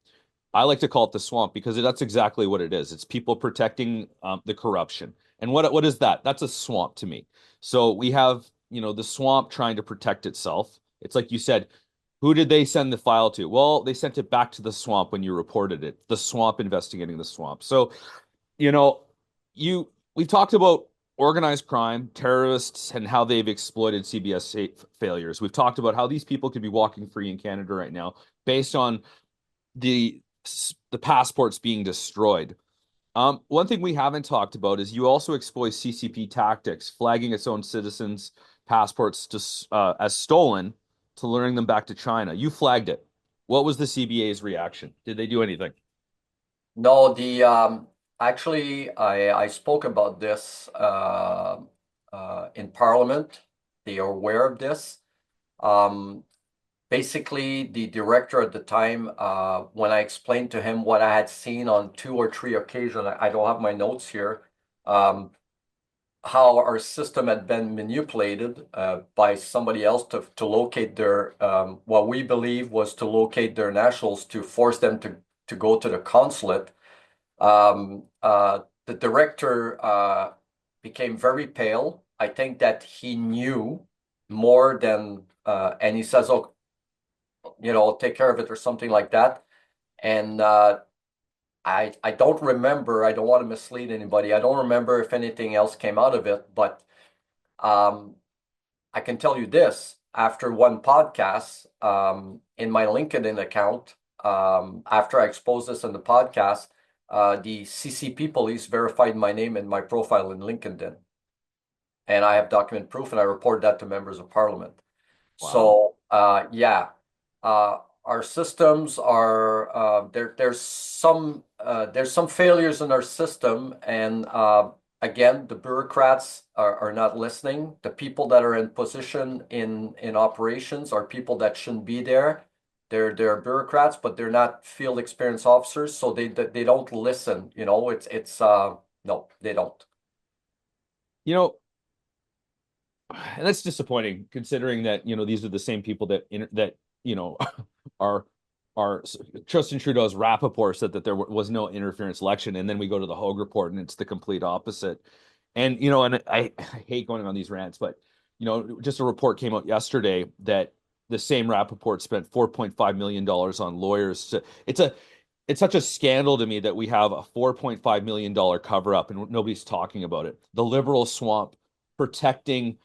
I like to call it the swamp because that's exactly what it is. It's people protecting the corruption. And what is that? That's a swamp to me. So we have, the swamp trying to protect itself. It's like you said, who did they send the file to? Well, they sent it back to the swamp when you reported it. The swamp investigating the swamp. So, you know, we've talked about organized crime, terrorists, and how they've exploited CBS failures. We've talked about how these people could be walking free in Canada right now based on the the passports being destroyed. One thing we haven't talked about is you also exploit CCP tactics, flagging its own citizens' passports as stolen to luring them back to China. You flagged it. What was the CBA's reaction? Did they do anything? no, the actually I spoke about this in Parliament. They are aware of this. Um, Basically, the director at the time, when I explained to him what I had seen on 2 or 3 occasions, I don't have my notes here, how our system had been manipulated by somebody else to locate their, what we believe was to locate their nationals to force them to go to the consulate. The director became very pale. I think that he knew more than, and he says, "Oh, take care of it," or something like that. And I don't remember. I don't want to mislead anybody. I don't remember if anything else came out of it, but um, I can tell you this: after one podcast, in my LinkedIn account, after I exposed this in the podcast, the CCP police verified my name and my profile in LinkedIn, and I have document proof, and I reported that to members of parliament. Wow. So, yeah, our systems are there's some failures in our system, and again, the bureaucrats are not listening. The people that are in position in operations are people that shouldn't be there. They're bureaucrats, but they're not field experience officers, so they don't listen. It's no, they don't. You know, and that's disappointing considering that, these are the same people that, you know, are Justin Trudeau's Rappaport said that there was no interference election, and then we go to the Hogue report and it's the complete opposite. And and I hate going on these rants, but just a report came out yesterday that the same Rappaport spent $4.5 million on lawyers. It's such a scandal to me that we have a $4.5 million cover up and nobody's talking about it. The liberal swamp protecting,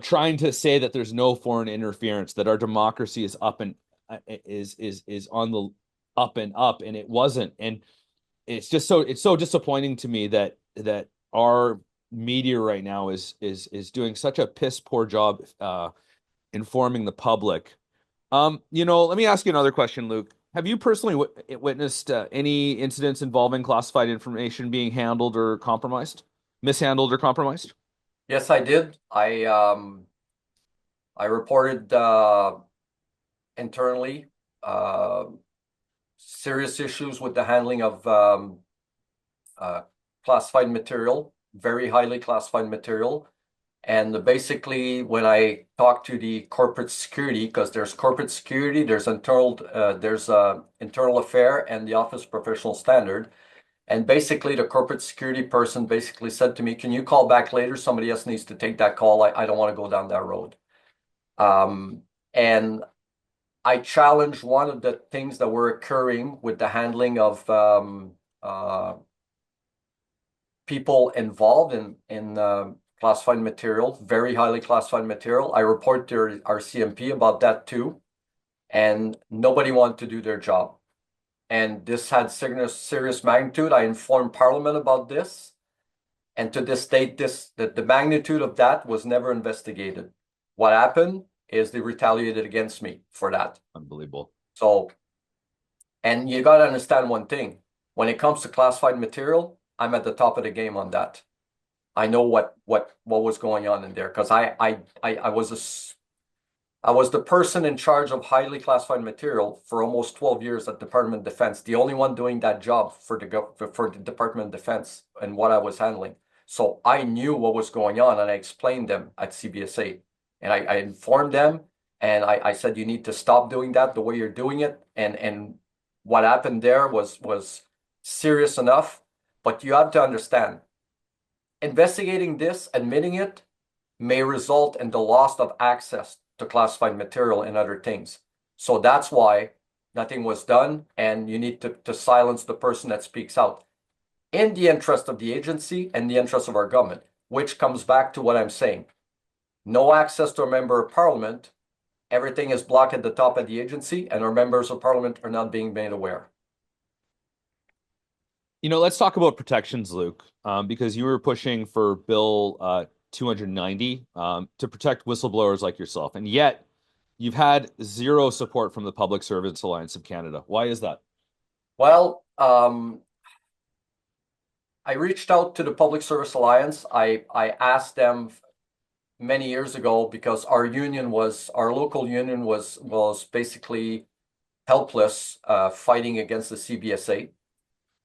trying to say that there's no foreign interference, that our democracy is up and is on the up and up, and it wasn't. And it's so disappointing to me that our media right now is doing such a piss poor job informing the public. Let me ask you another question, Luke. Have you personally witnessed any incidents involving classified information being handled or compromised, mishandled or compromised? Yes, I did. I reported internally uh, serious issues with the handling of uh, classified material, very highly classified material. And basically, when I talk to the corporate security, because there's corporate security, there's internal affair and the Office of Professional Standard. And basically, the corporate security person basically said to me, "Can you call back later? Somebody else needs to take that call. I don't want to go down that road." And I challenged one of the things that were occurring with the handling of people involved in classified material, very highly classified material. I report to our CMP about that too, and nobody wanted to do their job. And this had serious magnitude. I informed Parliament about this, and to this date, the magnitude of that was never investigated. What happened is they retaliated against me for that. Unbelievable. So, and you got to understand one thing: when it comes to classified material, I'm at the top of the game on that. I know what was going on in there because I was the person in charge of highly classified material for almost 12 years at Department of Defense, the only one doing that job for the Department of Defense and what I was handling. So I knew what was going on and I explained them at CBSA and I informed them and I said, you need to stop doing that the way you're doing it. And what happened there was serious enough, but you have to understand, investigating this, admitting it, may result in the loss of access to classified material and other things. So that's why nothing was done, and you need to silence the person that speaks out in the interest of the agency and the interest of our government, which comes back to what I'm saying. No access to a member of parliament. Everything is blocked at the top of the agency, and our members of parliament are not being made aware. Let's talk about protections, Luke, because you were pushing for Bill 290 to protect whistleblowers like yourself, and yet you've had zero support from the Public Servants Alliance of Canada. Why is that? Well, I reached out to the Public Service Alliance. I asked them many years ago because our local union was basically helpless fighting against the CBSA.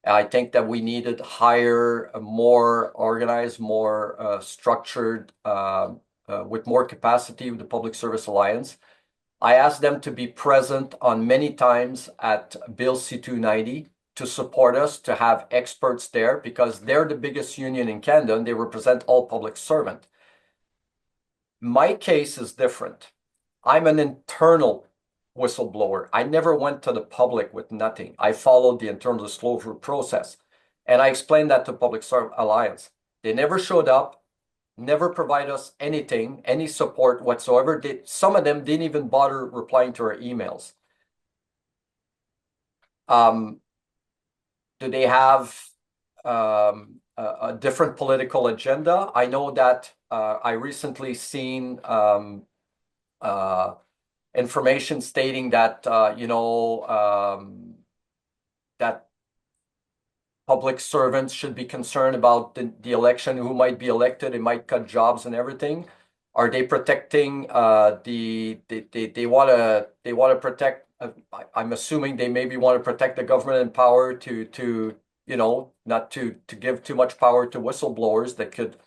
I think that we needed higher, more organized, more structured, with more capacity with the Public Service Alliance. I asked them to be present on many times at Bill C290 to support us, to have experts there because they're the biggest union in Canada and they represent all public servants. My case is different. I'm an internal whistleblower. I never went to the public with nothing. I followed the internal disclosure process. And I explained that to Public Service Alliance. They never showed up, never provide us anything, any support whatsoever. Some of them didn't even bother replying to our emails. Do they have a different political agenda? I know that I recently seen information stating that that public servants should be concerned about the election, who might be elected, it might cut jobs and everything. Are they protecting they want to protect, I'm assuming they maybe want to protect the government in power to not to give too much power to whistleblowers that could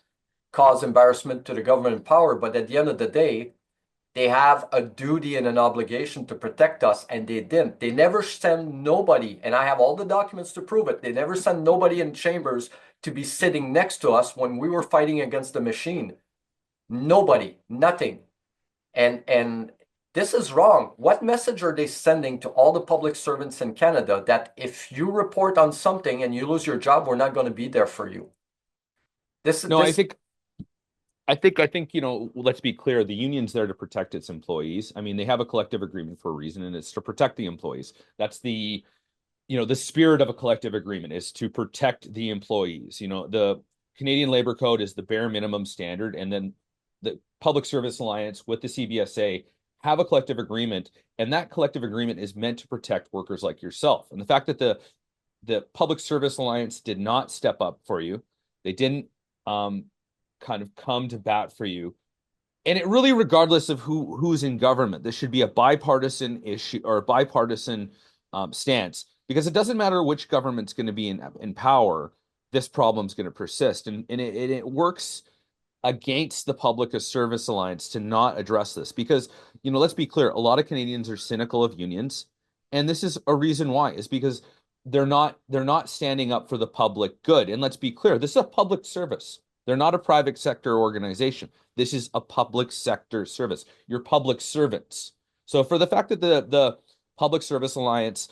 cause embarrassment to the government in power. But at the end of the day, they have a duty and an obligation to protect us, and they didn't. They never send nobody, and I have all the documents to prove it. They never send nobody in chambers to be sitting next to us when we were fighting against the machine. Nobody, nothing. And this is wrong. What message are they sending to all the public servants in Canada that if you report on something and you lose your job, we're not going to be there for you? No, I think, let's be clear. The union's there to protect its employees. I mean, they have a collective agreement for a reason, and it's to protect the employees. That's the the spirit of a collective agreement is to protect the employees. The Canadian Labor Code is the bare minimum standard, and then the Public Service Alliance with the CBSA have a collective agreement, and that collective agreement is meant to protect workers like yourself. And the fact that the Public Service Alliance did not step up for you, they didn't kind of come to bat for you. And it really, regardless of who's in government, this should be a bipartisan issue or a bipartisan stance, because it doesn't matter which government's going to be in power, this problem's going to persist. And it works against the Public Service Alliance to not address this, because, let's be clear, a lot of Canadians are cynical of unions. And this is a reason why, is because they're not standing up for the public good. And let's be clear, this is a public service. They're not a private sector organization. This is a public sector service. You're public servants. So for the fact that the Public Service Alliance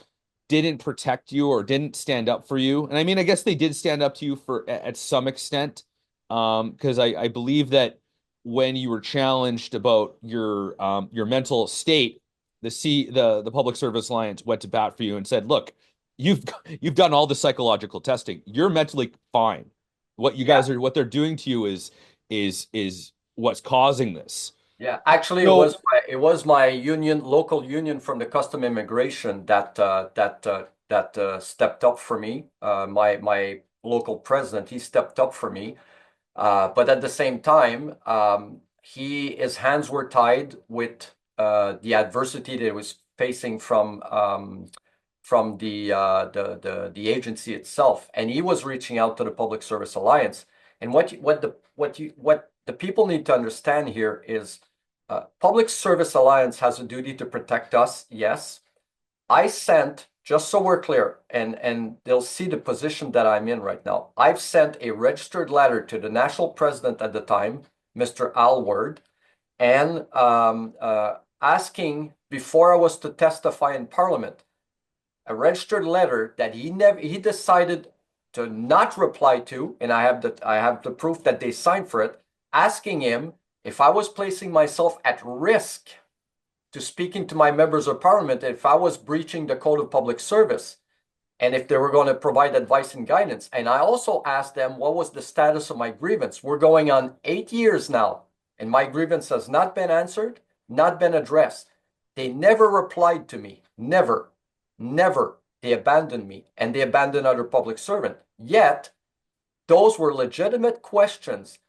didn't protect you or didn't stand up for you, and I mean, I guess they did stand up to you at some extent, because I believe that when you were challenged about your mental state, the Public Service Alliance went to bat for you and said, "Look, you've done all the psychological testing. You're mentally fine. What they're doing to you is what's causing this." Yeah, actually, So it was my local union from the custom immigration that stepped up for me. My local president, he stepped up for me. But at the same time, his hands were tied with the adversity that he was facing from the agency itself, and he was reaching out to the Public Service Alliance. And what the people need to understand here is, Public Service Alliance has a duty to protect us. Yes, I sent, just so we're clear, and they'll see the position that I'm in right now. I've sent a registered letter to the national president at the time, Mr. Alward, and asking, before I was to testify in Parliament, a registered letter that he decided to not reply to, and I have the proof that they signed for it, asking him if I was placing myself at risk to speaking to my members of Parliament, if I was breaching the Code of Public Service, and if they were going to provide advice and guidance. And I also asked them what was the status of my grievance. We're going on 8 years now, and my grievance has not been answered, not been addressed. They never replied to me. Never. Never. They abandoned me, and they abandoned other public servant. Yet, those were legitimate questions,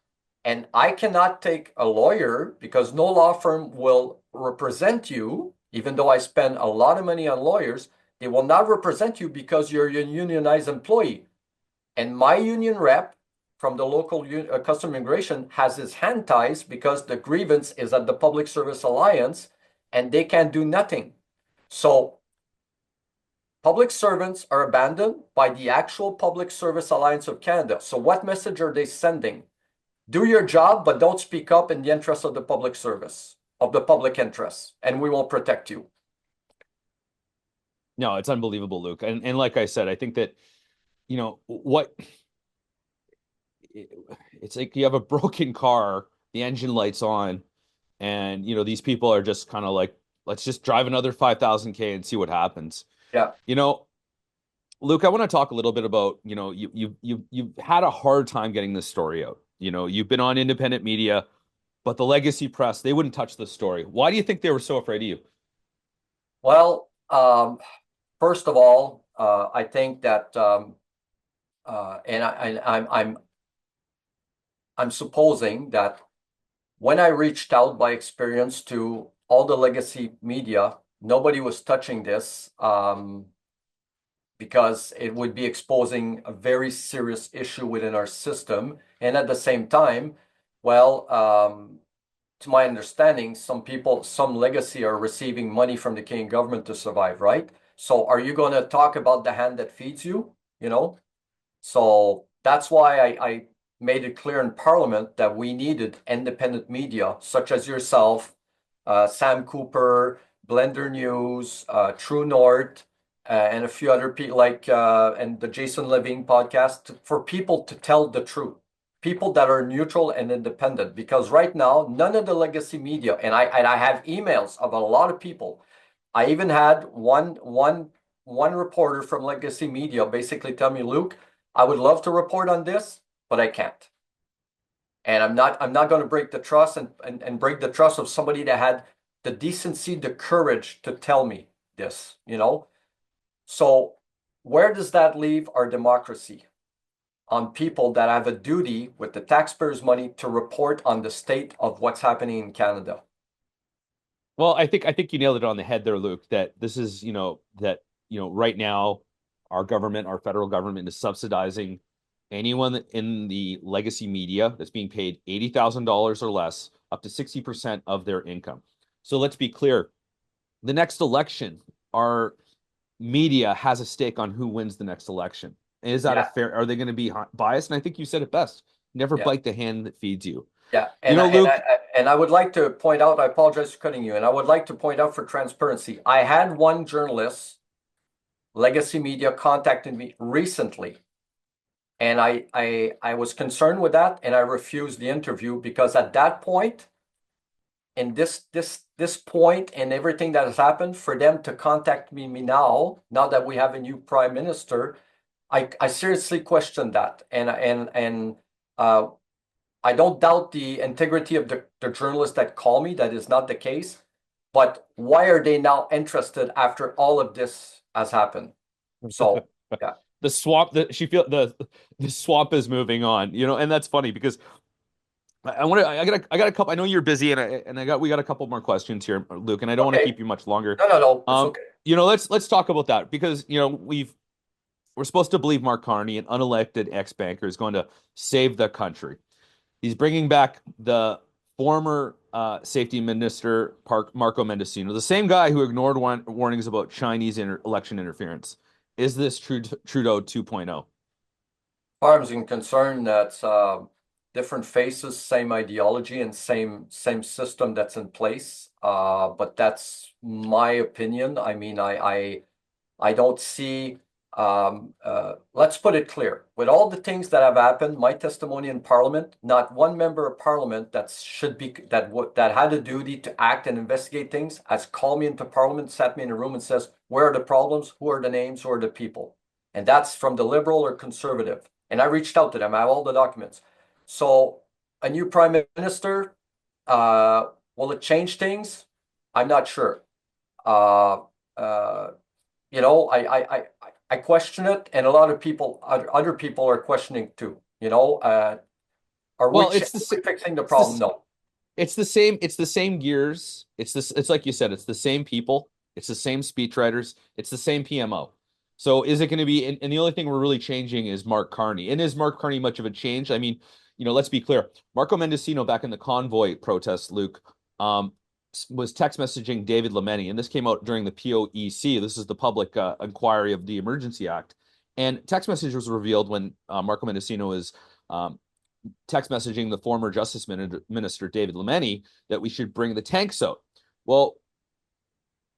and I cannot take a lawyer, because no law firm will represent you, even though I spend a lot of money on lawyers. They will not represent you because you're a unionized employee. And my union rep from the local custom immigration has his hand ties because the grievance is at the Public Service Alliance, and they can do nothing. So public servants are abandoned by the actual Public Service Alliance of Canada. So what message are they sending? Do your job, but don't speak up in the interest of the public service, of the public interest, and we will protect you. no, it's unbelievable, Luke. And like I said, I think that, what it's like, you have a broken car, the engine light's on, and these people are just kind of like, let's just drive another 5,000 K and see what happens. Yeah. Luke, I want to talk a little bit about, you've had a hard time getting this story out. You've been on independent media, but the legacy press, they wouldn't touch the story. Why do you think they were so afraid of you? Well, first of all, I think that, and I'm supposing that when I reached out by experience to all the legacy media, nobody was touching this, because it would be exposing a very serious issue within our system. And at the same time, well, to my understanding, some legacy are receiving money from the Canadian government to survive, right? So are you going to talk about the hand that feeds you? So that's why I made it clear in Parliament that we needed independent media, such as yourself, Sam Cooper, Blender News, True North, and a few other people and the Jason Levine podcast, for people to tell the truth, people that are neutral and independent. Because right now, none of the legacy media, and I have emails of a lot of people. I even had one one reporter from legacy media basically tell me, Luke, I would love to report on this, but I can't. And I'm not going to break the trust and break the trust of somebody that had the decency, the courage to tell me this, So where does that leave our democracy? On people that have a duty with the taxpayers' money to report on the state of what's happening in Canada. Well, I think you nailed it on the head there, Luke, that this is, right now our government, our federal government is subsidizing anyone in the legacy media that's being paid $80,000 or less, up to 60% of their income. So let's be clear. The next election, our media has a stake on who wins the next election. Is that a Yeah, fair, are they going to be biased? And I think you said it best. Never yeah. bite the hand that feeds you. Yeah, You and know, Luke, I would like to point out, I apologize for cutting you, and I would like to point out for transparency, I had one journalist, Legacy Media, contacted me recently, and I was concerned with that, and I refused the interview because at that point, in this point, and everything that has happened, for them to contact me now that we have a new prime minister, I seriously question that, and I don't doubt the integrity of the journalists that call me. That is not the case. But why are they now interested after all of this has happened? So, yeah. the swamp that she feel the swamp is moving on, and that's funny because I want to I got a couple. I know you're busy, and we got a couple more questions here, Luke, and I don't want to Okay. keep you much longer. No, no, no. It's okay. Let's talk about that because we're supposed to believe Mark Carney, an unelected ex-banker, is going to save the country. He's bringing back the former safety minister, Marco Mendicino, the same guy who ignored warnings about Chinese election interference. Is this Trudeau 2.0? Far as I'm concerned, that's different faces, same ideology, and same system that's in place. But that's my opinion. I mean, I don't see, let's put it clear. With all the things that have happened, my testimony in Parliament, not one member of Parliament that had a duty to act and investigate things has called me into Parliament, sat me in a room and says, where are the problems? Who are the names? Who are the people? And that's from the Liberal or Conservative. And I reached out to them. I have all the documents. So a new Prime Minister, will it change things? I'm not sure. Uh, uh, I question it, and a lot of people, other people are questioning too. Are we Well, fixing the it's problem? this No. it's the same gears. It's like you said, it's the same people, it's the same speechwriters, it's the same PMO. So is it going to be and the only thing we're really changing is Mark Carney. And is Mark Carney much of a change? I mean, let's be clear. Marco Mendicino back in the convoy protest, Luke, um, was text messaging David Lemeni, and this came out during the POEC. This is the public inquiry of the Emergency Act. And text message was revealed when Marco Mendicino is um, text messaging the former Justice Minister David Lemeni that we should bring the tanks out. Well,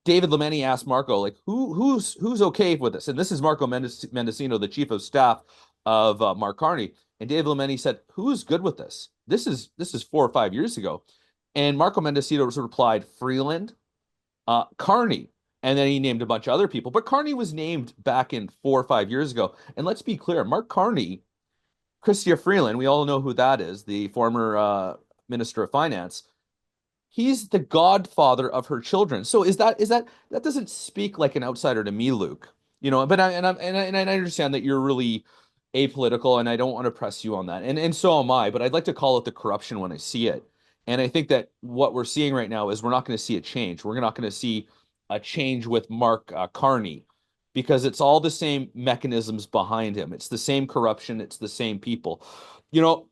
David Lemeni asked Marco, like, who's okay with this? And this is Marco Mendicino, the chief of staff of Mark Carney. And David Lemeni said, who's good with this? This is 4 or 5 years ago. And Marco Mendicino replied, Freeland, Carney. And then he named a bunch of other people. But Carney was named back in 4 or 5 years ago. And let's be clear, Mark Carney, Chrystia Freeland, we all know who that is, the former Minister of Finance. He's the godfather of her children. So that doesn't speak like an outsider to me, Luke. But I understand that you're really apolitical, and I don't want to press you on that, and so am I. But I'd like to call it the corruption when I see it, and I think that what we're seeing right now is we're not going to see a change. We're not going to see a change with Mark Carney because it's all the same mechanisms behind him. It's the same corruption. It's the same people. You know,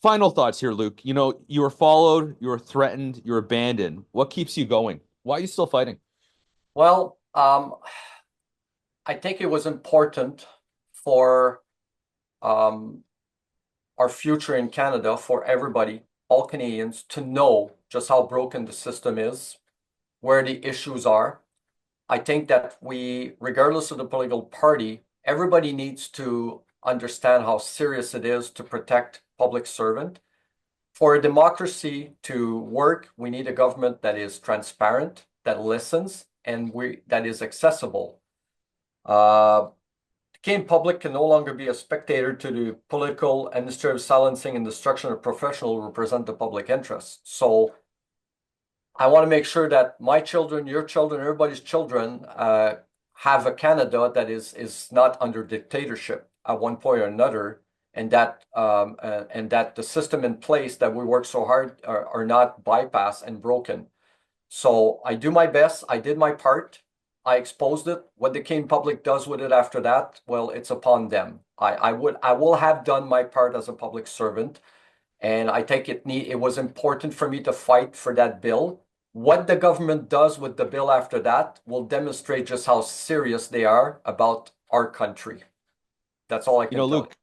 Final thoughts here, Luke. You were followed, you were threatened, you were abandoned. What keeps you going? Why are you still fighting? Well, I think it was important for um, our future in Canada, for everybody, all Canadians, to know just how broken the system is, where the issues are. I think that regardless of the political party, everybody needs to understand how serious it is to protect public servant. For a democracy to work, we need a government that is transparent, that listens, and that is accessible. The Canadian public can no longer be a spectator to the political, administrative silencing and destruction of professionals who represent the public interest. So I want to make sure that my children, your children, everybody's children have a Canada that is not under dictatorship at one point or another, and that the system in place that we work so hard are not bypassed and broken. So I do my best. I did my part. I exposed it. What the Canadian public does with it after that, well, it's upon them. I will have done my part as a public servant, and I think it was important for me to fight for that bill. What the government does with the bill after that will demonstrate just how serious they are about our country. That's all I You can know, tell you. Luke,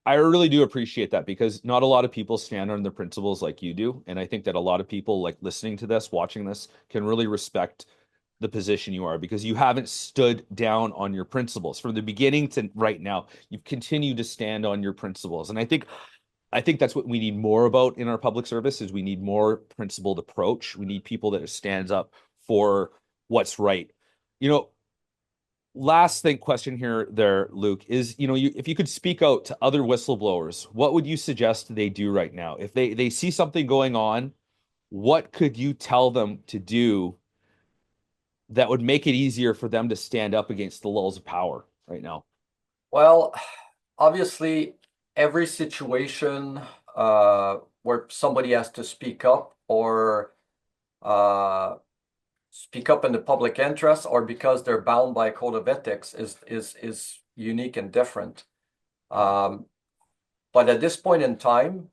I really do appreciate that because not a lot of people stand on their principles like you do. And I think that a lot of people like listening to this, watching this, can really respect the position you are because you haven't stood down on your principles from the beginning to right now. You've continued to stand on your principles. And I think that's what we need more about in our public service is we need more principled approach. We need people that stands up for what's right. You know, last thing question here there, Luke, is if you could speak out to other whistleblowers, what would you suggest they do right now? If they see something going on, what could you tell them to do that would make it easier for them to stand up against the lulls of power right now? Well, obviously, every situation where somebody has to speak up or uh, speak up in the public interest or because they're bound by a code of ethics is unique and different. But at this point in time,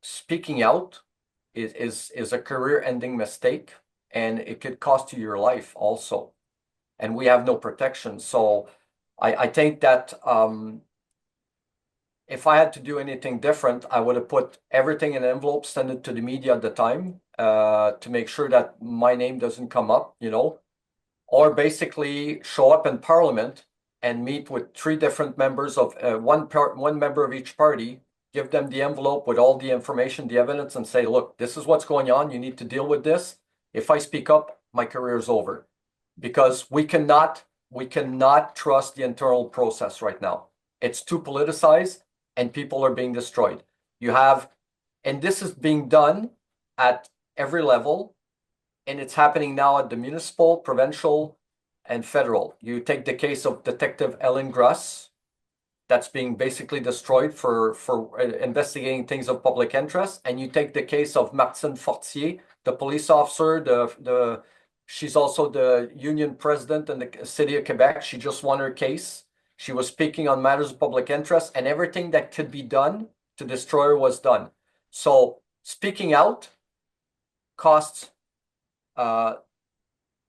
speaking out is a career-ending mistake, and it could cost you your life also. And we have no protection. So I think that if I had to do anything different, I would have put everything in an envelope, send it to the media at the time to make sure that my name doesn't come up, or basically show up in Parliament and meet with three different members of one member of each party, give them the envelope with all the information, the evidence, and say, look, this is what's going on. You need to deal with this. If I speak up, my career is over. Because we cannot trust the internal process right now. It's too politicized and people are being destroyed. And this is being done at every level, and it's happening now at the municipal, provincial, and federal. You take the case of Detective Ellen Gruss, that's being basically destroyed for investigating things of public interest, and you take the case of Martine Fortier, the police officer, she's also the union president in the city of Quebec. She just won her case. She was speaking on matters of public interest, and everything that could be done to destroy her was done. So speaking out costs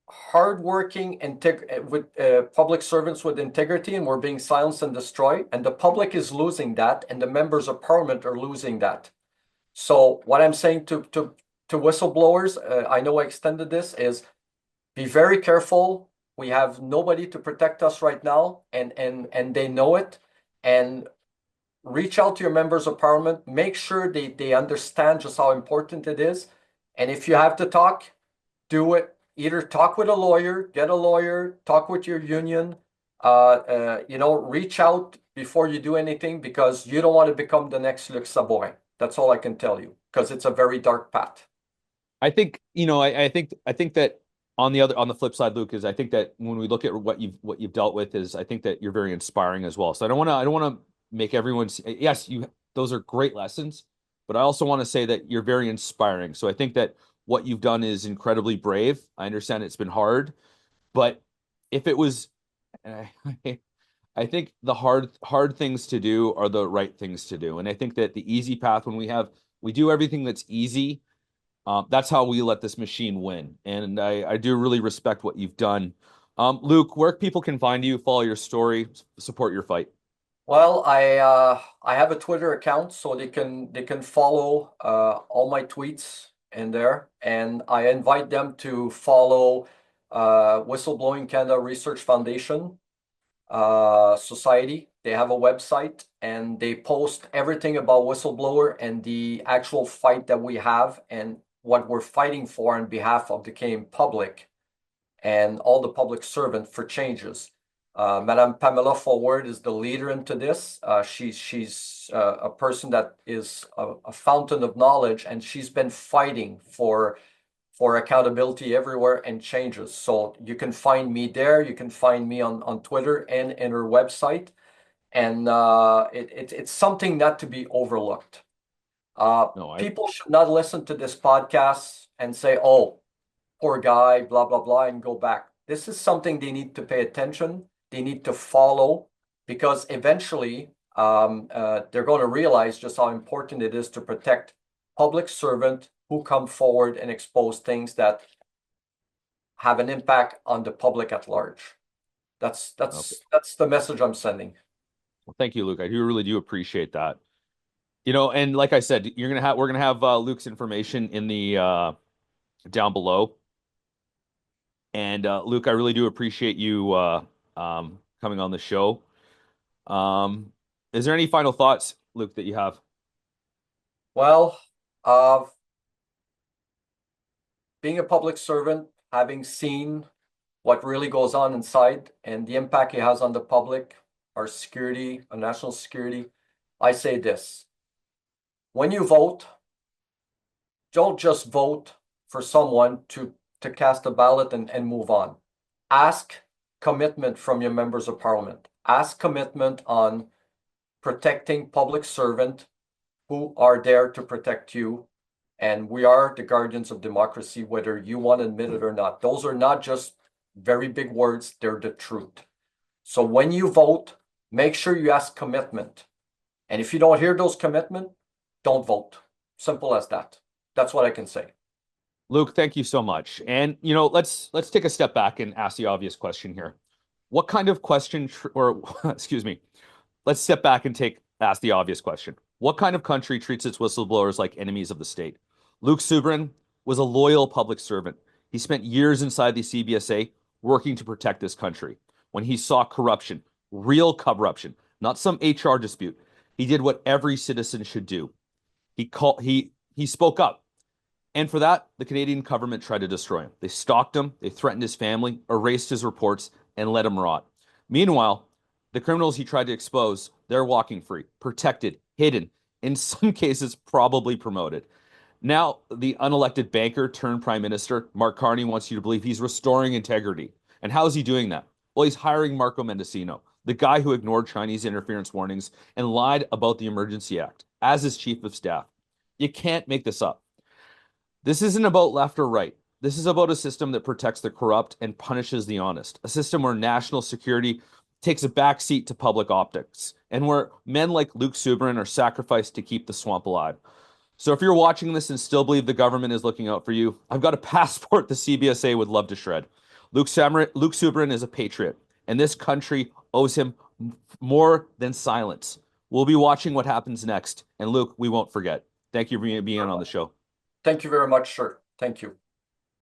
hardworking with public servants with integrity, and we're being silenced and destroyed. And the public is losing that, and the members of parliament are losing that. So what I'm saying to whistleblowers, I know I extended this, is be very careful. We have nobody to protect us right now, and they know it. And reach out to your members of parliament. Make sure they understand just how important it is. And if you have to talk, do it. Either talk with a lawyer, get a lawyer, talk with your union. Reach out before you do anything because you don't want to become the next Luc Sabourin. That's all I can tell you because it's a very dark path. I think, I think that on the flip side, Luke, is I think that when we look at what you've dealt with is I think that you're very inspiring as well. So I don't want to make everyone yes, those are great lessons, but I also want to say that you're very inspiring. So I think that what you've done is incredibly brave. I understand it's been hard, but if it was I think the hard things to do are the right things to do. And I think that the easy path when we do everything that's easy, that's how we let this machine win. And I do really respect what you've done. Luke, where people can find you, follow your story, support your fight. Well, I have a Twitter account, so they can follow all my tweets in there, and I invite them to follow Whistleblowing Canada Research Foundation Society. They have a website, and they post everything about whistleblower and the actual fight that we have and what we're fighting for on behalf of the Canadian public. and all the public servant for changes. Madame Pamela Forward is the leader into this. She's a person that is a fountain of knowledge, and she's been fighting for accountability everywhere and changes. So you can find me there. You can find me on Twitter and in her website. And it's something not to be overlooked. People should not listen to this podcast and say, "Oh, poor guy, blah, blah, blah," and go back. This is something they need to pay attention. They need to follow, because eventually they're going to realize just how important it is to protect public servant who come forward and expose things that have an impact on the public at large. That's the message I'm sending. Well, thank you, Luke. I really do appreciate that. And like I said, we're gonna have Luke's information in the down below. And Luke, I really do appreciate you coming on the show. Is there any final thoughts, Luke, that you have? Well, being a public servant, having seen what really goes on inside and the impact it has on the public, our security, our national security, I say this. When you vote, don't just vote for someone to cast a ballot and move on. Ask commitment from your members of parliament. Ask commitment on protecting public servants who are there to protect you. And we are the guardians of democracy, whether you want to admit it or not. Those are not just very big words, they're the truth. So when you vote, make sure you ask commitment. And if you don't hear those commitments, don't vote. Simple as that. That's what I can say. Luke, thank you so much. And let's take a step back and ask the obvious question here. What kind of question, or excuse me, let's step back and ask the obvious question. What kind of country treats its whistleblowers like enemies of the state? Luc Sabourin was a loyal public servant. He spent years inside the CBSA working to protect this country. When he saw corruption, real corruption, not some HR dispute, he did what every citizen should do. He spoke up. And for that, the Canadian government tried to destroy him. They stalked him, they threatened his family, erased his reports, and let him rot. Meanwhile, the criminals he tried to expose, they're walking free, protected, hidden, in some cases probably promoted. Now, the unelected banker turned Prime Minister, Mark Carney, wants you to believe he's restoring integrity. And how is he doing that? Well, he's hiring Marco Mendicino, the guy who ignored Chinese interference warnings and lied about the Emergency Act as his chief of staff. You can't make this up. This isn't about left or right. This is about a system that protects the corrupt and punishes the honest, a system where national security takes a backseat to public optics, and where men like Luc Sabourin are sacrificed to keep the swamp alive. So if you're watching this and still believe the government is looking out for you, I've got a passport the CBSA would love to shred. Luc Sabourin is a patriot, and this country owes him more than silence. We'll be watching what happens next, and Luc, we won't forget. Thank you for being on the show. Thank you very much, sir. Thank you.